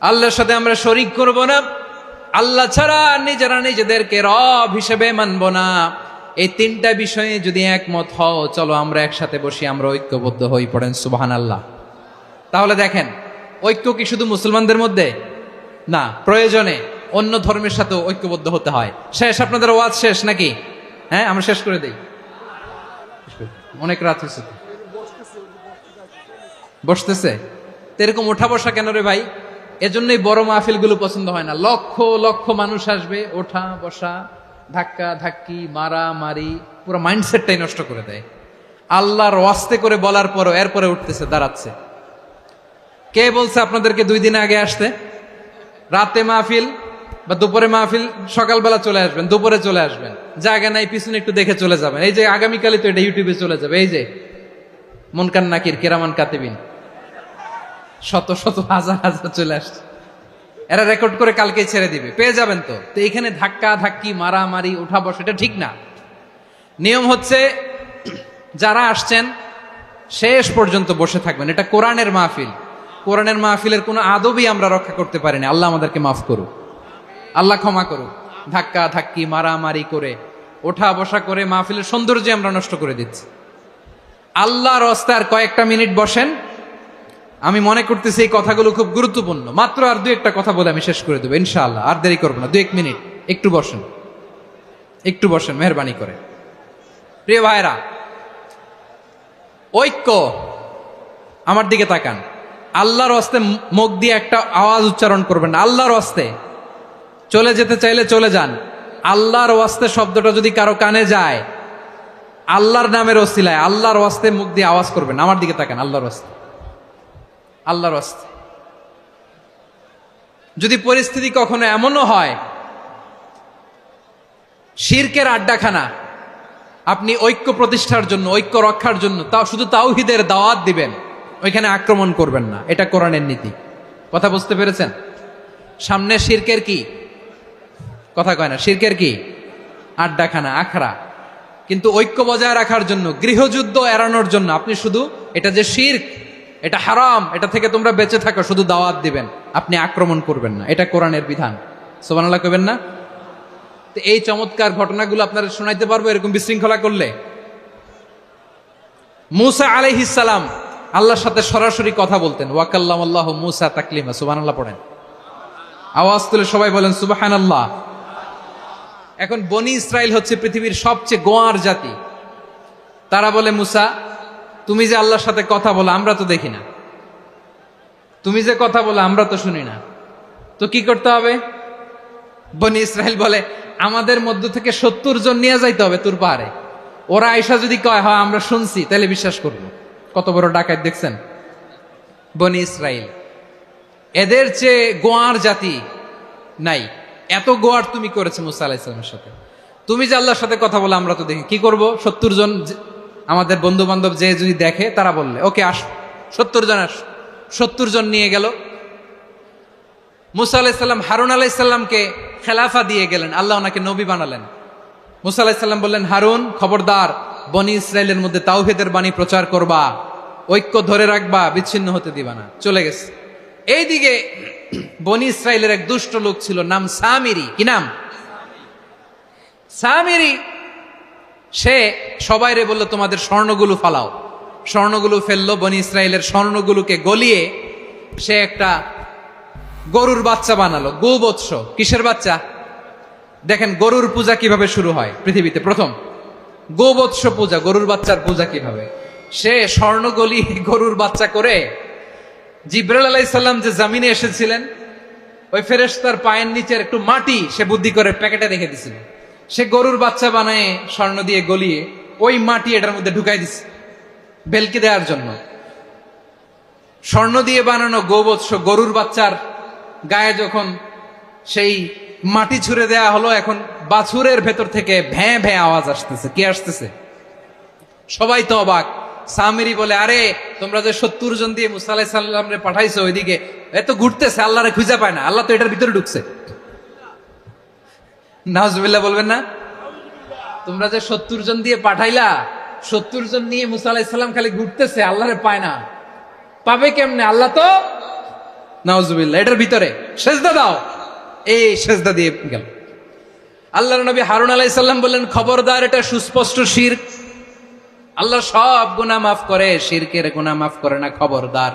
আল্লাহর সাথে আমরা শরীক করব না, আল্লাহ ছাড়া নিজেরা নিজেদেরকে রব হিসেবে মানব না। এই তিনটা বিষয়ে যদি একমত হও, চলো আমরা একসাথে বসি, আমরা ঐক্যবদ্ধ হই। পড়েন সুবহানাল্লাহ। তাহলে দেখেন, ঐক্য কি শুধু মুসলমানদের মধ্যে না, প্রয়োজনে অন্য ধর্মের সাথে ঐক্যবদ্ধ হতে হয়। শেষ? আপনাদের ওয়াজ শেষ নাকি? হ্যাঁ, আমরা শেষ করে দেই, অনেক রাত হয়েছে। বসতেছে তো এরকম ওঠা বসা কেন রে ভাই? এজন্যই বড় মাহফিলগুলো পছন্দ হয় না। লক্ষ লক্ষ মানুষ আসবে, ওঠা বসা, ধাক্কা ধাক্কি, মারা মারি, পুরো মাইন্ডসেটটাই নষ্ট করে দেয়। আল্লাহর ওয়াস্তে করে বলার পরও এরপরে উঠতেছে, দাঁড়াচ্ছে। কে বলছে আপনাদেরকে 2 দিন আগে আসতে? রাতে মাহফিল বা দুপুরে মাহফিল, সকালবেলা চলে আসবেন, দুপুরে চলে আসবেন, জায়গা নাই পিছনে একটু দেখে চলে যাবেন। এই যে আগামীকালই তো এটা ইউটিউবে চলে যাবে, এই যে মুনকার নাকির কিরামান কাতিবিন, শত শত হাজার হাজার চলে আসছে, এরা রেকর্ড করে কালকে ছেড়ে দিবে, পেয়ে যাবেন। তো এখানে ধাক্কা ধাক্কি, মারামারি, উঠা বসা, এটা ঠিক না। নিয়ম হচ্ছে, যারা আসছেন শেষ পর্যন্ত বসে থাকবেন। এটা কোরআনের মাহফিল। কোরআনের মাহফিলের কোনো আদবই আমরা রক্ষা করতে পারিনি। আল্লাহ আমাদেরকে মাফ করুক, আল্লাহ ক্ষমা করুক। ধাক্কা ধাক্কি মারামারি করে ওঠা বসা করে মাহফিলের সৌন্দর্য আমরা নষ্ট করে দিচ্ছি। আল্লাহর রাস্তায় আর কয়েকটা মিনিট বসেন। আমি মনে করতেছি এই কথাগুলো খুব গুরুত্বপূর্ণ। মাত্র আর দু একটা কথা বলে আমি শেষ করে দেবো ইনশাআল্লাহ। আর দেরি করবো না, 2-1 মিনিট। একটু বসেন, একটু বসেন মেহরবানি করে। প্রিয় ভাইরা, ঐক্য, আমার দিকে তাকান। আল্লাহর ওয়াস্তে মুখ দিয়ে একটা আওয়াজ উচ্চারণ করবেন না। আল্লাহর ওয়াস্তে চলে যেতে চাইলে চলে যান। আল্লাহর ওয়াস্তে শব্দটা যদি কারো কানে যায়, আল্লাহর নামের ওসিলায় আল্লাহর ওয়াস্তে মুখ দিয়ে আওয়াজ করবেন। আমার দিকে তাকান। আল্লাহর ওয়াস্তে, আল্লাহর ওয়াস্তে। যদি পরিস্থিতি কখনো এমনও হয় শিরকের আড্ডাখানা, আপনি ঐক্য প্রতিষ্ঠার জন্য, ঐক্য রক্ষার জন্য তাও শুধু তাওহীদের দাওয়াত দিবেন, ওইখানে আক্রমণ করবেন না। এটা কোরআনের নীতি। কথা বুঝতে পেরেছেন? সামনে শিরকের কি কথা কয় না, শিরকের কি আড্ডাখানা, আখড়া। কিন্তু ঐক্য বজায় রাখার জন্য, গৃহযুদ্ধ এড়ানোর জন্য আপনি শুধু এটা যে শিরক, এটা হারাম, এটা থেকে তোমরা বেঁচে থাকো, শুধু দাওয়াত দিবেন, আপনি আক্রমণ করবেন না। এটা কোরআনের বিধান। সুবহানাল্লাহ কইবেন না? তো এই চমৎকার ঘটনাগুলো আপনারা শোনাইতে পারবো এরকম বিশৃঙ্খলা করলে। মূসা আলাইহিস সালাম আল্লাহর সাথে সরাসরি কথা বলতেন। ওয়াকাল্লামাল্লাহু মূসা তাকলিমা। সুবহানাল্লাহ পড়েন। আওয়াজ তুলে সবাই বলেন সুবহানাল্লাহ। এখন বনি ইসরাইল হচ্ছে পৃথিবীর সবচেয়ে গোয়ার জাতি। তারা বলে, মূসা তুমি যে আল্লাহর সাথে কথা বলো আমরা তো দেখি না, তুমি যে কথা বলো আমরা তো শুনি না, তো কি করতে হবে? বনি ইসরাইল বলে, আমাদের মধ্য থেকে 70 জন নিয়ে যাইতে হবে তুর পাহাড়ে। ওরা আয়সা যদি কয় হয় আমরা শুনছি, তাহলে বিশ্বাস করবো। কত বড় ডাকাত দেখছেন বনি ইসরাইল। এদের চেয়ে গোয়ার জাতি নাই। এত গোয়ার তুমি করেছে মুসা আলাইহিস সালামের সাথে। তুমি যে আল্লাহর সাথে কথা বলে আমরা তো দেখি, কি করব? 70 জন আমাদের বন্ধু বান্ধব যে যদি দেখে, তারা বললে ওকে আস, 70 জন আস। 70 জন নিয়ে গেল। মুসা আলাইহিস সালাম হারুন আলাইহিস সালামকে খেলাফা দিয়ে গেলেন। আল্লাহ ওনাকে নবী বানালেন। মুসা আলাইহিস সালাম বললেন, হারুন খবরদার, বনি ইসরাইলের মধ্যে তাওহীদের বাণী প্রচার করবা, ঐক্য ধরে রাখবা, বিচ্ছিন্ন হতে দিবা না। চলে গেছে। এইদিকে বনি ইসরাইলের এক দুষ্ট লোক ছিল, নাম সামিরি। কি নাম? সামিরি। সে সবাইরে বলল, তোমাদের স্বর্ণগুলো ফালাও। স্বর্ণগুলো ফেললো। বনি ইসরাইলের স্বর্ণগুলোকে গলিয়ে সে একটা গরুর বাচ্চা বানালো। গোবৎস। কিসের বাচ্চা? দেখেন গরুর পূজা কিভাবে শুরু হয় পৃথিবীতে প্রথম। গোবৎস পূজা, গরুর বাচ্চার পূজা কিভাবে। সে স্বর্ণ গলি গরুর বাচ্চা করে, জিব্রাইল আলাইহিস সালাম যে জামিনে এসেছিলেন, ওই ফেরেশতার পায়ের নিচের একটু মাটি সে বুদ্ধি করে প্যাকেটে রেখে দিছিল। সে গরুর বাচ্চা বানায় স্বর্ণ দিয়ে গলিয়ে ওই মাটি এটার মধ্যে ঢুকাই দিছে বেলকে দেওয়ার জন্য। স্বর্ণ দিয়ে বানানো গোবৎস গরুর বাচ্চার গায়ে যখন সেই মাটি ছুঁড়ে দেয়া হলো, এখন বাছুরের ভেতর থেকে ভ্যাঁ ভ্যাঁ আওয়াজ আসতেছে। কি আসতেছে? সবাই তো অবাক। সামিরি বলে, আরে তোমরা যে 70 জন দিয়ে মুসা আলাইহিস সালামরে পাঠাইছো ওইদিকে, এত ঘুরতেছে, আল্লাহরে খুঁজে পায় না, আল্লাহ তো এটার ভিতরে ঢুকছে। নাউজুবিল্লাহ বলবেন না? তোমরা যে 70 জন দিয়ে পাঠাইলা, 70 জন নিয়ে মুসা আলাইহিস সালাম খালি ঘুরতেছে, আল্লাহরে পায় না। পাবে কেমনে? আল্লাহ তো, নাউজুবিল্লাহ, এটার ভিতরে সেজদা দাও। এই সেজদা দিয়ে গেল। আল্লাহর নবী হারুন আলাইহিস সালাম বললেন, খবরদার, এটা সুস্পষ্ট শিরক। আল্লাহ সব গুনাহ মাফ করে, শিরকের গুনাহ মাফ করে না। খবরদার,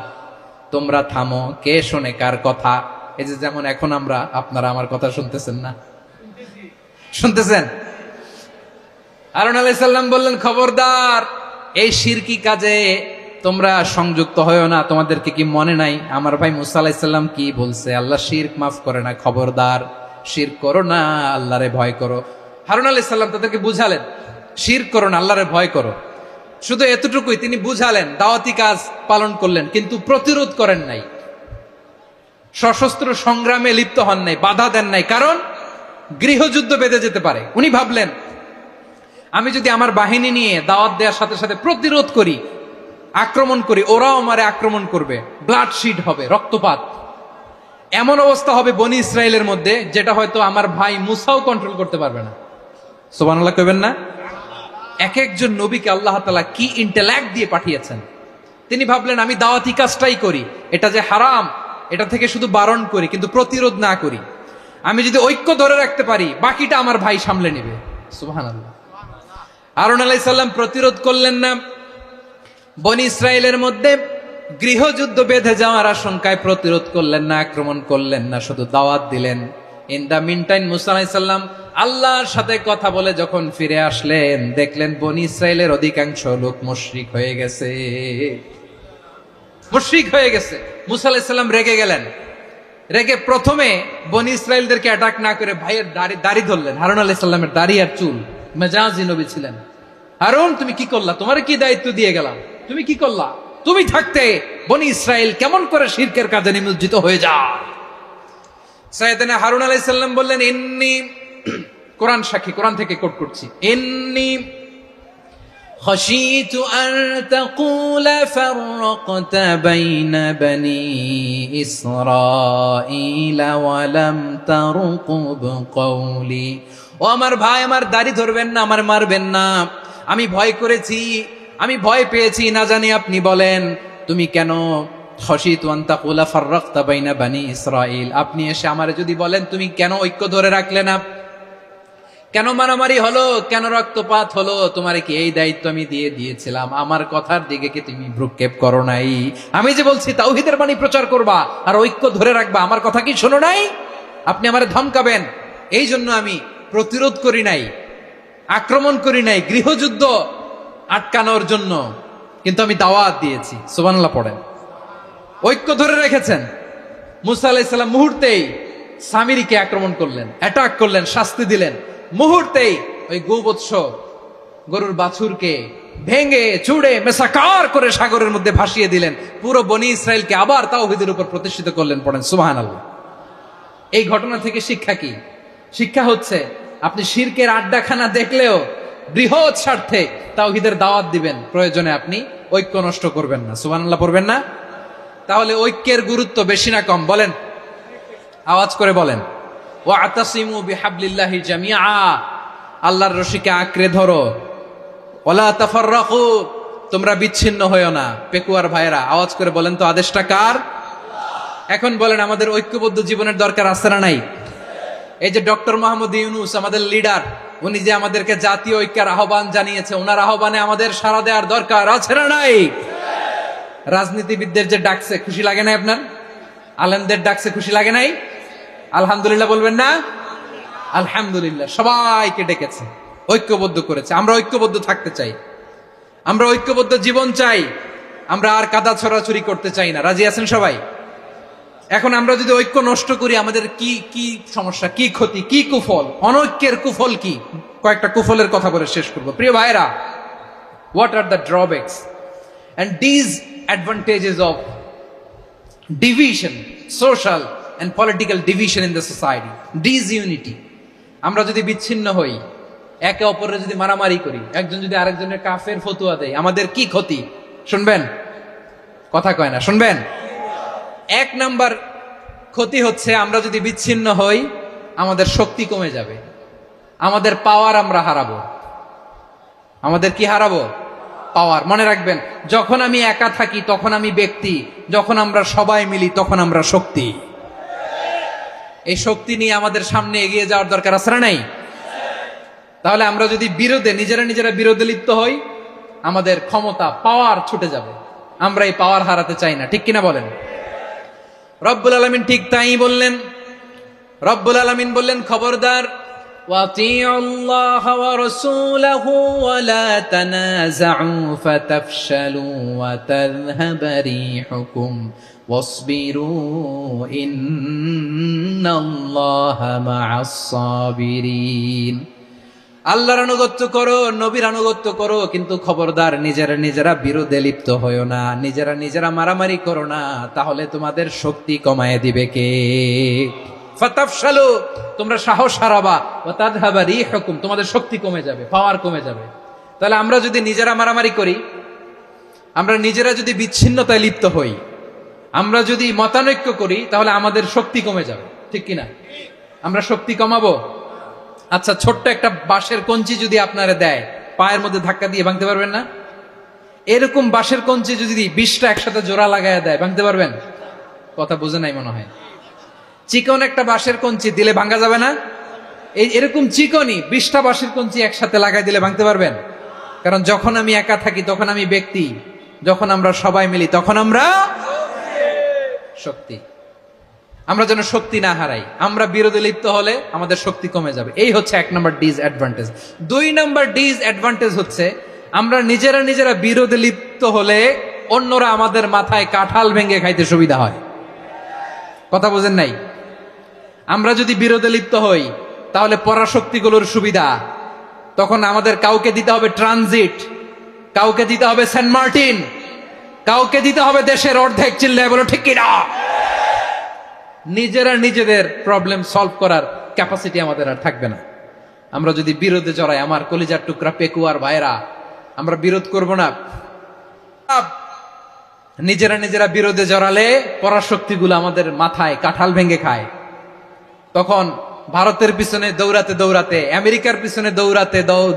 তোমরা থামো। কে শোনে কার কথা? এই যে যেমন এখন আপনারা আমার কথা শুনতেছেন না? শুনতেছেন? হারুন আলাইহিস সালাম বললেন, খবরদার, এই শিরকি কাজে তোমরা সংযুক্ত হয়েও না। তোমাদেরকে কি মনে নাই আমার ভাই মুসা আলাইহিস সালাম কি বলছে? আল্লাহ শিরক মাফ করে না। খবরদার, শিরক করো না, আল্লাহরে ভয় করো। হারুন আলাইহিস সালাম তাদেরকে বুঝালেন, শিরক করো না, আল্লাহরে ভয় করো। শুধু এতটুকুই তিনি বুঝালেন, দাওয়াতি কাজ পালন করলেন, কিন্তু প্রতিরোধ করেন নাই, সশস্ত্র সংগ্রামে লিপ্ত হন নাই, বাধা দেন নাই। কারণ গৃহযুদ্ধ বেঁধে যেতে পারে। উনি ভাবলেন, আমি যদি আমার বাহিনী নিয়ে দাওয়াত দেওয়ার সাথে সাথে প্রতিরোধ করি, আক্রমণ করি, ওরাও আমারে আক্রমণ করবে, ব্লাডশিড হবে, রক্তপাত। এমন অবস্থা হবে বনি ইসরায়েলের মধ্যে, যেটা হয়তো আমার ভাই মুসাও কন্ট্রোল করতে পারবে না। সুবহানাল্লাহ কইবেন না? এক একজন নবীকে আল্লাহ তাআলা কি ইন্টেলেক্ট দিয়ে পাঠিয়েছেন। তিনি ভাবলেন আমি দাওয়াতি কাজটাই করি, এটা যে হারাম এটা থেকে শুধু বারণ করি কিন্তু প্রতিরোধ না করি। আমি যদি ঐক্য ধরে রাখতে পারি বাকিটা আমার ভাই সামলে নেবে। সুবহানাল্লাহ। হারুন আলাইহিস সালাম প্রতিরোধ করলেন না, বনি ইসরায়েলের মধ্যে গৃহযুদ্ধ বেঁধে যাওয়ার আশঙ্কায় প্রতিরোধ করলেন না, আক্রমণ করলেন না, শুধু দাওয়াত দিলেন। ইন দা মিন টাইম মুসা আলাইহিস সালাম আল্লাহর সাথে কথা বলে যখন ফিরে আসলেন, দেখলেন বনি ইসরায়েলের অধিকাংশ লোক মুশরিক হয়ে গেছে, মুশরিক হয়ে গেছে। মুসা আলাইহিস সালাম রেগে গেলেন, রেগে প্রথমে বনি ইসরায়েলদেরকে অ্যাটাক না করে ভাইয়ের দাড়ি ধরলেন। হারুন আলাইহিস সালামের দাড়ি আর চুল, মেজাজি নবী ছিলেন। হারুন তুমি কি করলা? তোমার কি দায়িত্ব দিয়ে গেলাম, তুমি কি করলা? তুমি থাকতে বনি ইসরায়েল কেমন করে শিরকের কাজে নিমজ্জিত হয়ে যায়? সাইয়েদনা হারুন আলাইহিস সালাম বললেন, ইন্নী, কোরআন সাক্ষী, কোরআন থেকে কোট করছি, ইন্নী খাশীতু আন তাকুলা ফাররাকতা বাইনা বনি ইসরাঈলা ওয়া লাম তারকুব কওলি। ও আমার ভাই, আমার দাড়ি ধরবেন না, আমার মারবেন না। আমি ভয় করেছি, আমি ভয় পেয়েছি, না জানি আপনি বলেন তুমি কেন খাশীতু আন তাকুলা ফাররাকতা বাইনা বনি ইসরাঈল, আপনি এসে আমারে যদি বলেন তুমি কেন ঐক্য ধরে রাখলে না, কেন মারামারি হলো, কেন রক্তপাত হলো, তোমার কি এই দায়িত্ব আমি দিয়ে দিয়েছিলাম? আমার কথার দিকে কি তুমি ভ্রুক্ষেপ করো নাই? আমি যে বলছি তাওহীদের বাণী প্রচার করবা আর ঐক্য ধরে রাখবা, আমার কথা কি শোনো নাই? আপনি আমারে ধমকাবেন, এই জন্য আমি প্রতিরোধ করি নাই, আক্রমণ করি নাই, গৃহযুদ্ধ আটকানোর জন্য, কিন্তু আমি দাওয়াত দিয়েছি। সুবহানাল্লাহ পড়েন। ঐক্য ধরে রেখেছেন। মুসা আলাইহিস সালাম মুহূর্তেই সামিরীকে আক্রমণ করলেন, অ্যাটাক করলেন, শাস্তি দিলেন। মুহূর্তেই ওই গোবৎস গরুর বাছুরকে ভেঙে চুড়ে মেসাকার করে সাগরের মধ্যে ভাসিয়ে দিলেন। পুরো বনি ইসরায়েলকে আবার তাওহীদের উপর প্রতিষ্ঠিত করলেন। পড়েন সুবহানাল্লাহ। এই ঘটনা থেকে শিক্ষা কি? শিক্ষা হচ্ছে আপনি শিরকের আড্ডাখানা দেখলেও বৃহৎ স্বার্থে তাওহীদের দাওয়াত দিবেন, প্রয়োজনে আপনি ঐক্য নষ্ট করবেন না। সুবহানাল্লাহ পড়বেন না? তাহলে ঐক্যের গুরুত্ব বেশি না কম? বলেন, আওয়াজ করে বলেন। ওয়াতাসিমু বিহাবলিল্লাহি জামিআ, আল্লাহর রশিকে আঁকড়ে ধরো। ওয়ালা তাফাররাকু, তোমরা বিচ্ছিন্ন হয়ো না। পেকুয়ার ভাইরা আওয়াজ করে বলেন তো, আদেশটা কার? এখন বলেন, আমাদের ঐক্যবদ্ধ জীবনের দরকার আছে না নাই? এই যে ডক্টর মোহাম্মদ ইউনূস আমাদের লিডার, উনি যে আমাদেরকে জাতীয় ঐক্যের আহ্বান জানিয়েছে, ওনার আহ্বানে আমাদের সাড়া দেওয়ার দরকার আছে না নাই? রাজনীতিবিদদের যে ডাকছে, খুশি লাগে নাই আপনার? আলেমদের ডাকছে, খুশি লাগে নাই? আলহামদুলিল্লাহ বলবেন না? আলহামদুলিল্লাহ। সবাইকে ডেকেছে, ঐক্যবদ্ধ করেছে। আমরা ঐক্যবদ্ধ থাকতে চাই, আমরা ঐক্যবদ্ধ জীবন চাই, আমরা আর কাদা ছড়াছড়ি করতে চাই না। রাজি আছেন সবাই? এখন আমরা যদি ঐক্য নষ্ট করি, আমাদের কি কি সমস্যা, কি ক্ষতি, কি কুফল? অনৈক্যের কুফল কি? কয়েকটা কুফলের কথা বলে শেষ করব। প্রিয় ভাইরা, what are the drawbacks and disadvantages of division, social and political division in the society, disunity? আমরা যদি বিচ্ছিন্ন হই, একে অপরের যদি মারামারি করি, একজন যদি আরেকজনের কাফের ফতোয়া দেয়, আমাদের কি ক্ষতি? শুনবেন? কথা কয় না, শুনবেন? এক নাম্বার ক্ষতি হচ্ছে, আমরা যদি বিচ্ছিন্ন হই আমাদের শক্তি কমে যাবে, আমাদের পাওয়ার আমরা হারাবো। আমাদের কি হারাবো? পাওয়ার। মনে রাখবেন, যখন আমি একা থাকি তখন আমি ব্যক্তি, যখন আমরা সবাই মিলি তখন আমরা শক্তি। এই শক্তি নিয়ে আমাদের সামনে এগিয়ে যাওয়ার দরকার আছে না নাই? তাহলে আমরা যদি নিজেরা বিরোধে লিপ্ত হই, আমাদের ক্ষমতা, পাওয়ার ছুটে যাবে। আমরা এই পাওয়ার হারাতে চাই না, ঠিক কিনা বলেন? রব্বুল আলামিন ঠিক তাই বললেন। রব্বুল আলামিন বললেন, খবরদার, وَأَطِيعُوا اللَّهَ وَرَسُولَهُ وَلَا تَنَازَعُوا فَتَفْشَلُوا وَتَذْهَبَ رِيحُكُمْ وَاصْبِرُوا إِنَّ اللَّهَ مَعَ الصَّابِرِينَ। আল্লাহর আনুগত্য করো, নবীর আনুগত্য করো, কিন্তু খবরদার নিজেরা বিরোধে লিপ্ত হয়ো না, নিজেরা মারামারি করো না, তাহলে তোমাদের শক্তি কমায় দিবে কে? ফাতাফশালু, তোমরা সাহস হারাবা, ওয়া তাযহাবা রিহুকুম, তোমাদের শক্তি কমে যাবে, পাওয়ার কমে যাবে। তাহলে আমরা যদি নিজেরা মারামারি করি, আমরা নিজেরা যদি বিচ্ছিন্নতায় লিপ্ত হই, আমরা যদি মতানৈক্য করি, তাহলে আমাদের শক্তি কমে যাবে, ঠিক কিনা? আমরা শক্তি কমাবো। আচ্ছা, ছোট্ট একটা বাঁশের কঞ্চি যদি আপনারা দেয়, পায়ের মধ্যে ধাক্কা দিয়ে ভাঙতে পারবেন না? এরকম বাঁশের কঞ্চি যদি 20টা একসাথে জোড়া লাগায় দেয় ভাঙতে পারবেন? কথা বুঝে নাই মনে হয়। চিকন একটা বাঁশের কঞ্চি দিলে ভাঙা যাবে না? এরকম চিকনই 20টা বাঁশের কঞ্চি একসাথে লাগাই দিলে ভাঙতে পারবেন? কারণ যখন আমি একা থাকি তখন আমি ব্যক্তি, যখন আমরা সবাই মিলি তখন আমরা শক্তি। আমরা যেন শক্তি না হারাই। আমরা বিরোধে লিপ্ত হলে আমাদের শক্তি কমে যাবে। এই হচ্ছে 1 নম্বর ডিসঅ্যাডভান্টেজ। 2 নম্বর ডিসঅ্যাডভান্টেজ হচ্ছে আমরা নিজেরা বিরোধে লিপ্ত হলে অন্যরা আমাদের মাথায় কাঁঠাল ভেঙে খাইতে সুবিধা হয়। কথা বোঝেন নাই? আমরা যদি বিরোধে লিপ্ত হই তাহলে পরাশক্তিগুলোর সুবিধা, তখন আমাদের কাউকে দিতে হবে ট্রানজিট, কাউকে দিতে হবে সেন্ট মার্টিন, কাউকে দিতে হবে দেশের অর্ধেক। চিল্লায় বলো ঠিক কিনা? নিজেদের প্রবলেম সলভ করার ক্যাপাসিটি আমাদের আর থাকবে না। আমরা যদি বিরোধে জড়াই, আমার কলিজার টুকরা পেকুয়ার ভাইরা, আমরা বিরোধ করব না। নিজেরা বিরোধে জড়ালে পরাশক্তিগুলো আমাদের মাথায় কাঁঠাল ভেঙে খায়। তখন ভারতের পিছনে দৌড়াতে, আমেরিকার পিছনে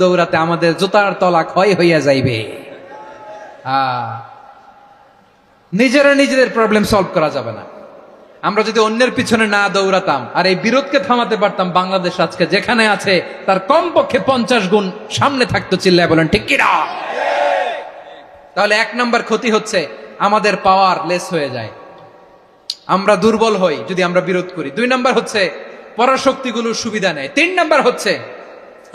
দৌড়াতে আমাদের জুতার তলা ক্ষয় হইয়া যাইবে। নিজেদের প্রবলেম সলভ করা যাবে না। আমরা যদি অন্যের পিছনে না দৌড়াতাম আর এই বিরোধকে থামাতে পারতাম, বাংলাদেশ আজকে যেখানে আছে তার কমপক্ষে 50 গুণ সামনে থাকতো। চিল্লায় বলেন ঠিক কিনা? তাহলে 1 নম্বর ক্ষতি হচ্ছে আমাদের পাওয়ার লেস হয়ে যায়, আমরা দুর্বল হই যদি আমরা বিরোধ করি। 2 নম্বর হচ্ছে পরাশক্তিগুলোর সুবিধা নেয়। 3 নম্বর হচ্ছে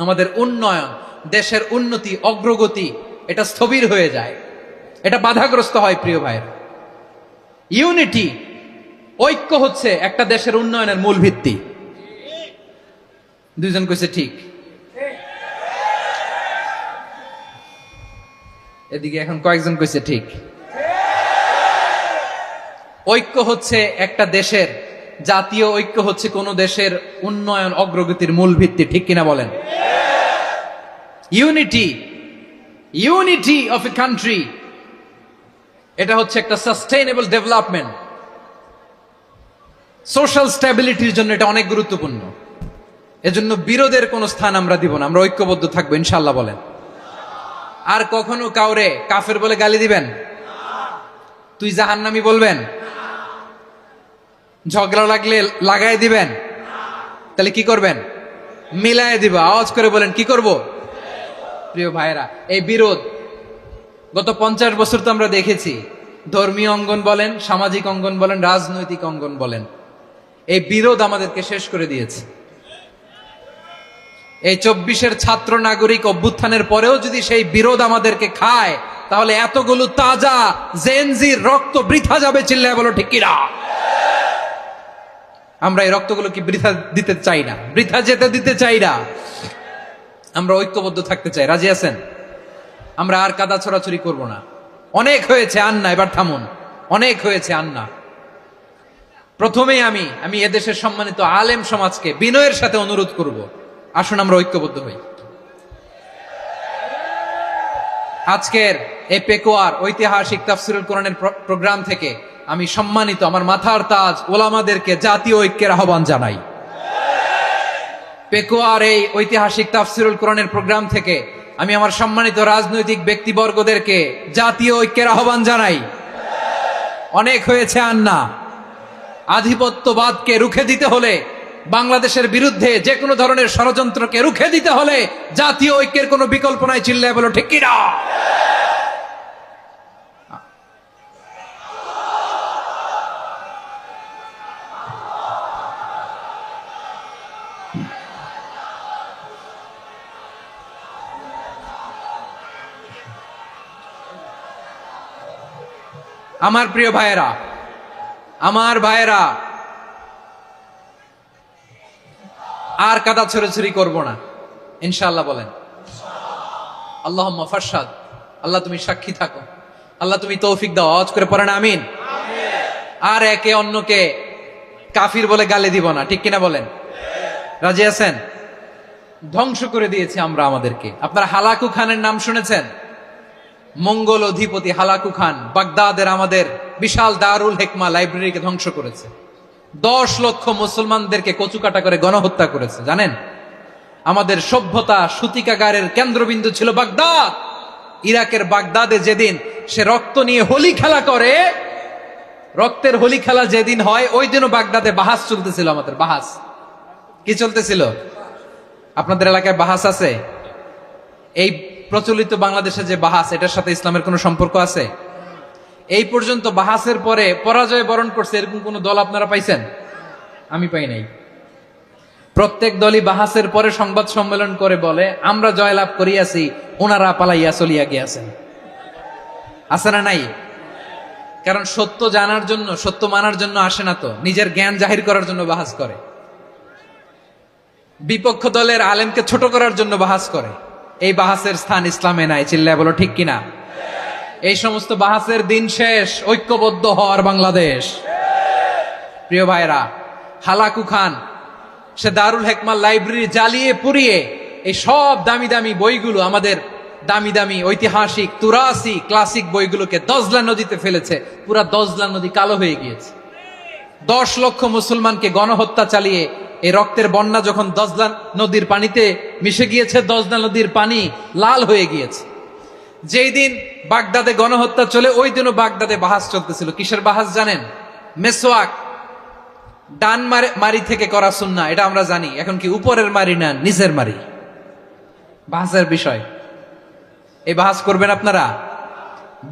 আমাদের উন্নয়ন, দেশের উন্নতি, অগ্রগতি এটা স্থবির হয়ে যায়, এটা বাধাগ্রস্ত হয়। প্রিয় ভাইয়ের, ইউনিটি, ঐক্য হচ্ছে একটা দেশের উন্নয়নের মূল ভিত্তি। 2 জন কইছে ঠিক। এদিকে এখন কয়েকজন কইছে ঠিক। ঐক্য হচ্ছে একটা দেশের, জাতীয় ঐক্য হচ্ছে কোন দেশের উন্নয়ন অগ্রগতির মূল ভিত্তি। ঠিক কিনা বলেন? ইউনিটি অফ এ কান্ট্রি, এটা হচ্ছে একটা সাস্টেইনেবল ডেভেলপমেন্ট, সোশ্যাল স্ট্যাবিলিটির জন্য এটা অনেক গুরুত্বপূর্ণ। এজন্য বিরোধের কোনো স্থান আমরা দিব না, আমরা ঐক্যবদ্ধ থাকবো ইনশাআল্লাহ। বলেন। আর কখনো কাউরে কাফের বলে গালি দিবেন? তুই জাহান্নামী বলবেন? ঝগড়া লাগলে লাগাই দিবেন? তাহলে কি করবেন? মিলায় দিব। আওয়াজ করে বলেন কি করব? প্রিয় ভাইরা, এই বিরোধ গত 50 বছর তো আমরা দেখেছি। ধর্মীয় অঙ্গন বলেন, সামাজিক অঙ্গন বলেন, রাজনৈতিক অঙ্গন বলেন, এই বিরোধ আমাদেরকে শেষ করে দিয়েছে। এই 24-এর ছাত্র নাগরিক অভ্যুত্থানের পরেও যদি সেই বিরোধ আমাদেরকে খায়, তাহলে এতগুলো তাজা জেনজির রক্ত বৃথা যাবে। চিল্লায় বলো ঠিক কিনা? আমরা এই রক্তগুলো কি বৃথা দিতে চাই না, বৃথা যেতে দিতে চাই না। আমরা ঐক্যবদ্ধ থাকতে চাই। রাজি আছেন? আমরা আর কাদা ছড়াছড়ি করব না। অনেক হয়েছে আন্না, এবার থামুন। অনেক হয়েছে আন্না। প্রথমেই আমি এদেশের সম্মানিত আলেম সমাজকে বিনয়ের সাথে অনুরোধ করব, আসুন আমরা ঐক্যবদ্ধ হই। আজকের এই পেকুয়ার ঐতিহাসিক তাফসীরুল কোরআনের প্রোগ্রাম থেকে আমি সম্মানিত আমার মাথার তাজ ওলামাদেরকে জাতীয় ঐক্যের আহ্বান জানাই। পেকুয়ার এই ঐতিহাসিক তাফসীরুল কোরআনের প্রোগ্রাম থেকে আমি আমার সম্মানিত রাজনৈতিক ব্যক্তিবর্গদেরকে জাতীয় ঐক্যের আহ্বান জানাই। অনেক হয়েছে আন্না। আধিপত্যবাদকে রুখে দিতে হলে, বাংলাদেশের বিরুদ্ধে যে কোনো ধরনের ষড়যন্ত্রকে রুখে দিতে হলে জাতীয় ঐক্যের কোনো বিকল্প নাই। চিল্লায় বলো ঠিক কিনা? আমার প্রিয় ভাইয়েরা, আর কাদা ছড়াছড়ি করব না ইনশাআল্লাহ। বলেন আল্লাহুম্মা ফারশাদ। আল্লাহ তুমি সাক্ষী থাকো, আল্লাহ তুমি তৌফিক দাও। আওয়াজ করে পড়েন আমিন। আর একে অন্যকে কাফির বলে গালি দিব না। ঠিক কিনা বলেন? রাজি আছেন? ধ্বংস করে দিয়েছি আমরা আমাদেরকে। আপনারা হালাকু খানের নাম শুনেছেন? মঙ্গল অধিপতি হালাকু খান বাগদাদের আমাদের বিশাল দারুল হিকমা লাইব্রেরিকে ধ্বংস করেছে। 10 লক্ষ মুসলমানদেরকে কচুকাটা করে গণহত্যা করেছে। জানেন, আমাদের সভ্যতা সূতিকাগারের কেন্দ্রবিন্দু ছিল বাগদাদ। ইরাকের বাগদাদে যেদিন সে রক্ত নিয়ে হোলি খেলা করে, রক্তের হোলি খেলা যেদিন হয় ওই দিনও বাগদাদে বাহাস চলতেছিল। আমাদের বাহাস কি চলতেছিল? আপনাদের এলাকায় বাহাস আছে? এই প্রচলিত বাংলাদেশে যে বাহাস, এটার সাথে ইসলামের কোনো সম্পর্ক আছে? এই পর্যন্ত বাহাসের পরে পরাজয় বরণ করছে এরকম কোন দল আপনারা পাইছেন? আমি পাই নাই। প্রত্যেক দলই বাহাসের পরে সংবাদ সম্মেলন করে বলে আমরা জয়লাভ করিয়াছি, ওনারা পালাইয়া চলিয়া গিয়াছেন। আছে না নাই? কারণ সত্য জানার জন্য, সত্য মানার জন্য আসে না তো, নিজের জ্ঞান জাহির করার জন্য বাহাস করে। বিপক্ষ দলের আলেমকে ছোট করার জন্য বাহাস করে। এই বাহাসের স্থান ইসলামে নাই। চিল্লায় বলো ঠিক কিনা? এই সমস্ত বাহাসের দিন শেষ, ঐক্যবদ্ধ হওয়ার বাংলাদেশ। প্রিয় ভাইরা, হালাকু খান সে দারুল হেকমা লাইব্রেরি জ্বালিয়ে পুড়িয়ে এই সব দামি দামি বইগুলো, আমাদের দামি দামি ঐতিহাসিক তুরাসি ক্লাসিক বইগুলোকে দজলা নদীতে ফেলেছে। পুরা দজলা নদী কালো হয়ে গিয়েছে। 10 লক্ষ মুসলমানকে গণহত্যা চালিয়ে এই রক্তের বন্যা যখন দজলা নদীর পানিতে মিশে গিয়েছে, দজলা নদীর পানি লাল হয়ে গিয়েছে। যেই দিন বাগদাদে গণহত্যা চলে ওই দিনও বাগদাদে বাহাস চলতেছিল। কিসের বাহাস জানেন? মেসোয়াক, ডান মারি থেকে করা সুন্নাহ, এটা আমরা জানি। এখন কি উপরের মারি না নিচের মারি? বাহাসের বিষয়। এই বাহাস করবেন আপনারা?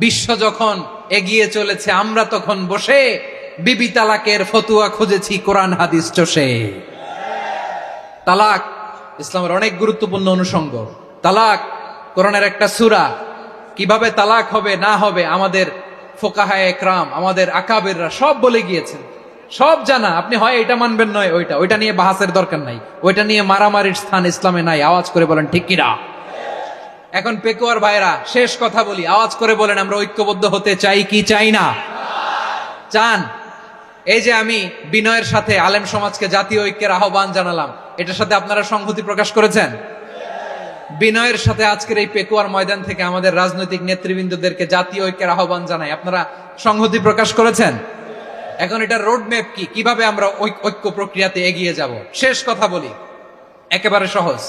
বিশ্ব যখন এগিয়ে চলেছে, আমরা তখন বসে বিবি তালাকের ফতুয়া খুঁজেছি কোরআন হাদিস চষে। তালাক ইসলামের অনেক গুরুত্বপূর্ণ অনুষঙ্গ। তালাক কোরআনের একটা সূরা। কিভাবে তালাক হবে না হবে আমাদের ফোকাহায়ে একরাম, আমাদের আকাবেররা সব বলে গিয়েছেন, সব জানা। আপনি হয় এটা মানবেন নয় ওইটা নিয়ে বাহাসের দরকার নাই, ওইটা নিয়ে মারামারির স্থান ইসলামে নাই। আওয়াজ করে বলেন ঠিক কিনা? এখন পেকুয়ার ভাইরা, শেষ কথা বলি, আওয়াজ করে বলেন আমরা ঐক্যবদ্ধ হতে চাই কি চাই না? চান? এই যে আমি বিনয়ের সাথে আলেম সমাজকে জাতীয় ঐক্যের আহ্বান জানালাম, এটার সাথে আপনারা সংহতি প্রকাশ করেছেন? বিনয়ের সাথে আজকের এই পেকুয়ার ময়দান থেকে আমাদের রাজনৈতিক নেতৃবৃন্দদেরকে জাতীয় ঐক্যের আহ্বান জানাই, আপনারা সংহতি প্রকাশ করেছেন? এখন এটা রোড ম্যাপ কি, কিভাবে আমরা ঐক্য প্রক্রিয়াতে এগিয়ে যাব? শেষ কথা বলি, একেবারে সহজ।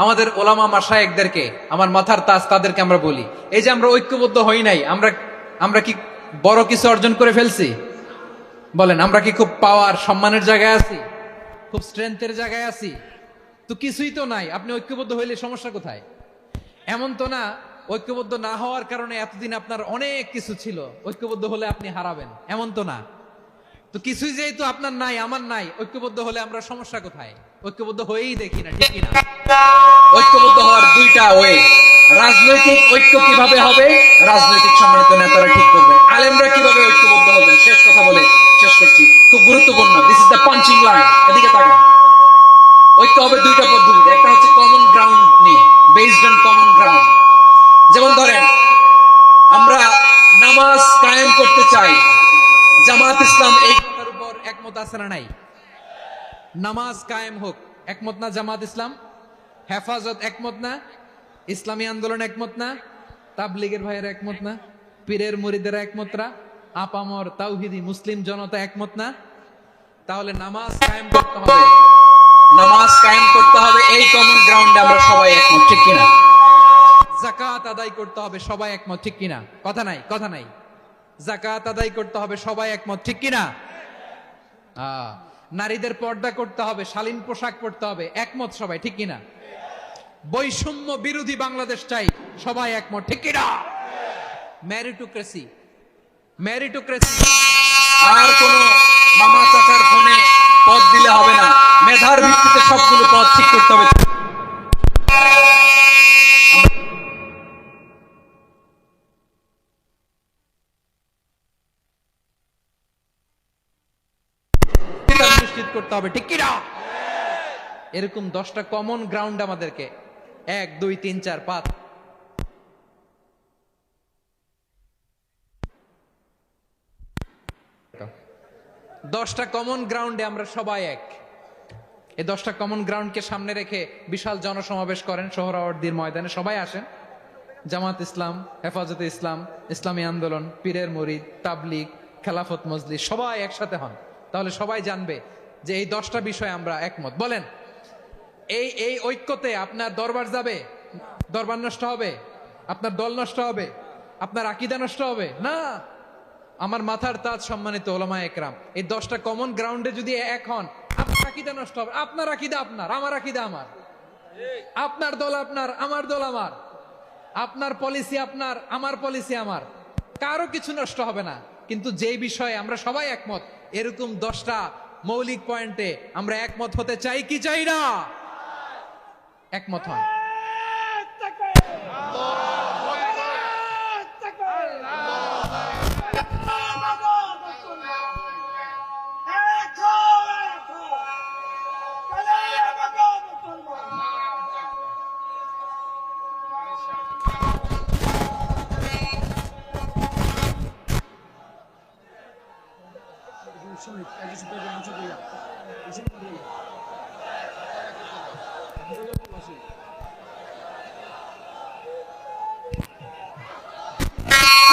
আমাদের ওলামা মাশায়েখদেরকে, আমার মাথার তাজ, তাদেরকে আমরা বলি, এই যে আমরা ঐক্যবদ্ধ হই নাই, আমরা কি বড় কিছু অর্জন করে ফেলছি? বলেন, আমরা কি খুব পাওয়ার সম্মানের জায়গায় আছি? খুব স্ট্রেংথের জায়গায় আছি? তো কিছুই তো নাই। আপনি ঐক্যবদ্ধ হইলে সমস্যা কোথায়? এমন তো না ঐক্যবদ্ধ না হওয়ার কারণে এতদিন আপনার অনেক কিছু ছিল, ঐক্যবদ্ধ হলে আপনি হারাবেন, এমন তো না। তো কিছুই যেহেতু আপনার নাই, আমার নাই, ঐক্যবদ্ধ হলে আমরা সমস্যা কোথায়? ঐক্যবদ্ধ হয়েই দেখি না, ঠিক কিনা? ঐক্যবদ্ধ হওয়ার দুইটা ওয়ে। রাজনৈতিক ঐক্য কিভাবে হবে? রাজনৈতিক সম্মানিত নেতারা ঠিক করবেন। আলেমরা কিভাবে ঐক্যবদ্ধ হবেন? শেষ কথা বলে শেষ করছি, খুব গুরুত্বপূর্ণ। This is the punching line. এদিকে তাকান। ঐক্য হবে দুইটা পদ্ধতিতে। একটা হচ্ছে কমন গ্রাউন্ড নিয়ে, বেসড অন কমন গ্রাউন্ড। যেমন ধরেন, আমরা নামাজ কায়েম করতে চাই, জামাত ইসলাম এই কথার উপর একমত আছে না নাই? নামাজ কায়েম হোক, একমত না জামাত ইসলাম? হেফাজত একমত না? ইসলামী আন্দোলন একমত না? তাবলীগের ভাইয়েরা একমত না? পীরের মুরিদেরা একমত না? আপামর তাওহীদি মুসলিম জনতা একমত না? তাহলে নামাজ কায়েম করতে হবে, নামাজ কায়েম করতে হবে এই কমন গ্রাউন্ডে আমরা সবাই একমত, ঠিক কিনা? যাকাত আদায় করতে হবে, সবাই একমত, ঠিক কিনা? কথা নাই, কথা নাই। যাকাত আদায় করতে হবে, সবাই একমত, ঠিক কিনা? নারীদের পর্দা করতে হবে, শালীন পোশাক পরতে হবে, একমত সবাই, ঠিক কিনা? বৈষম্য বিরোধী বাংলাদেশ চাই, সবাই একমত, ঠিক কিনা? মেরিটোক্রেসি, মেরিটোক্রেসি, আর কোন মামা চাচার ফোনে পদ দিলে হবে না, মেধার ভিত্তিতে সবগুলো পদ ঠিক করতে হবে। নিশ্চিত করতে হবে, ঠিক কিনা? এরকম 10টা কমন গ্রাউন্ড আমাদেরকে, 1 2 3 4 5 10টা কমন গ্রাউন্ডে আমরা সবাই এক। এই 10টা কমন গ্রাউন্ডকে সামনে রেখে বিশাল জনসমাবেশ করেন সোহরাওয়ার্দীর ময়দানে, সবাই আসেন। জামাত ইসলাম, হেফাজতে ইসলাম, ইসলামী আন্দোলন, পীরের মুরিদ, তাবলীগ, খেলাফত মজলিস, সবাই একসাথে হন। তাহলে সবাই জানবে যে এই 10টা বিষয়ে আমরা একমত। বলেন, এই ঐক্যতে আপনার দরবার যাবে? দরবার নষ্ট হবে? আপনার দল নষ্ট হবে, আপনার আকীদা নষ্ট হবে না। আমার মাথার তাজ সম্মানিত ওলামা একরাম, এই 10টা কমন গ্রাউন্ডে যদি এক হন, আপনার আকীদা নষ্ট হবে। আপনার আকীদা আপনার, আমার আকীদা আমার, আপনার দল আপনার, আমার দল আমার, আপনার পলিসি আপনার, আমার পলিসি আমার, কারো কিছু নষ্ট হবে না। কিন্তু যে বিষয়ে আমরা সবাই একমত, এরকম 10টা মৌলিক পয়েন্টে আমরা একমত হতে চাই কি চাই না? একমত হন।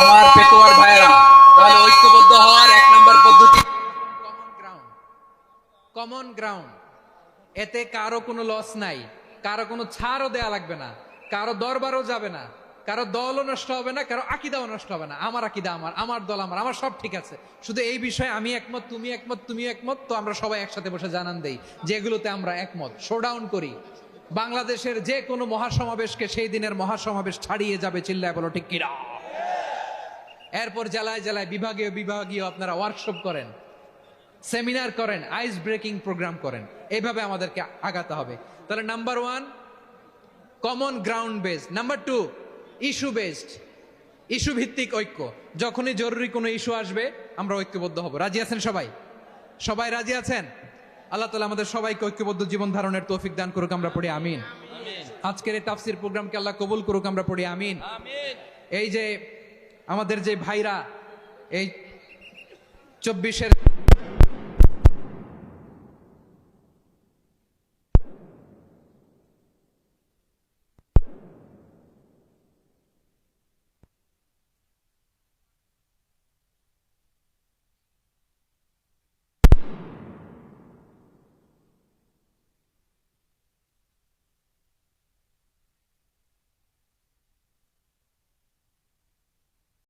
আমার পেটোয়ার ভাইরা, তাহলে ঐক্যবদ্ধ হওয়ার 1 নম্বর পদ্ধতি কমন গ্রাউন্ড। কমন গ্রাউন্ড, এতে কারো কোনো লস নাই, কারো কোনো ছাড়ও দেয়া লাগবে না, কারো দরবারও যাবে না, কারো দলও নষ্ট হবে না, কারো আকীদাও নষ্ট হবে না। আমার আকীদা আমার, আমার দল আমার, আমার সব ঠিক আছে। শুধু এই বিষয়ে আমি একমত, তুমি একমত, তুমি একমত, তো আমরা সবাই একসাথে বসে জানান দেই যেগুলোতে আমরা একমত, শোডাউন করি। বাংলাদেশের যে কোনো মহাসমাবেশকে সেই দিনের মহাসমাবেশ ছাড়িয়ে যাবে, চিল্লায় বলো ঠিক কিনা। এরপর জেলায় জেলায় বিভাগীয় বিভাগীয় আপনারা ওয়ার্কশপ করেন, সেমিনার করেন, আইস ব্রেকিং প্রোগ্রাম করেন। এইভাবে আমাদেরকে আগাতে হবে। তাহলে number 1 common ground based, number 2 issue based, issue ভিত্তিক ঐক্য। যখনই জরুরি কোনো ইস্যু আসবে আমরা ঐক্যবদ্ধ হব। রাজি আছেন সবাই? সবাই রাজি আছেন? আল্লাহ তাআলা আমাদের সবাইকে ঐক্যবদ্ধ জীবন ধারণের তৌফিক দান করুক, আমরা পড়ি আমিন। আজকের এই তাফসীর প্রোগ্রামকে আল্লাহ কবুল করুক, আমরা পড়ি আমিন। এই যে আমাদের যে ভাইরা এই 24-এর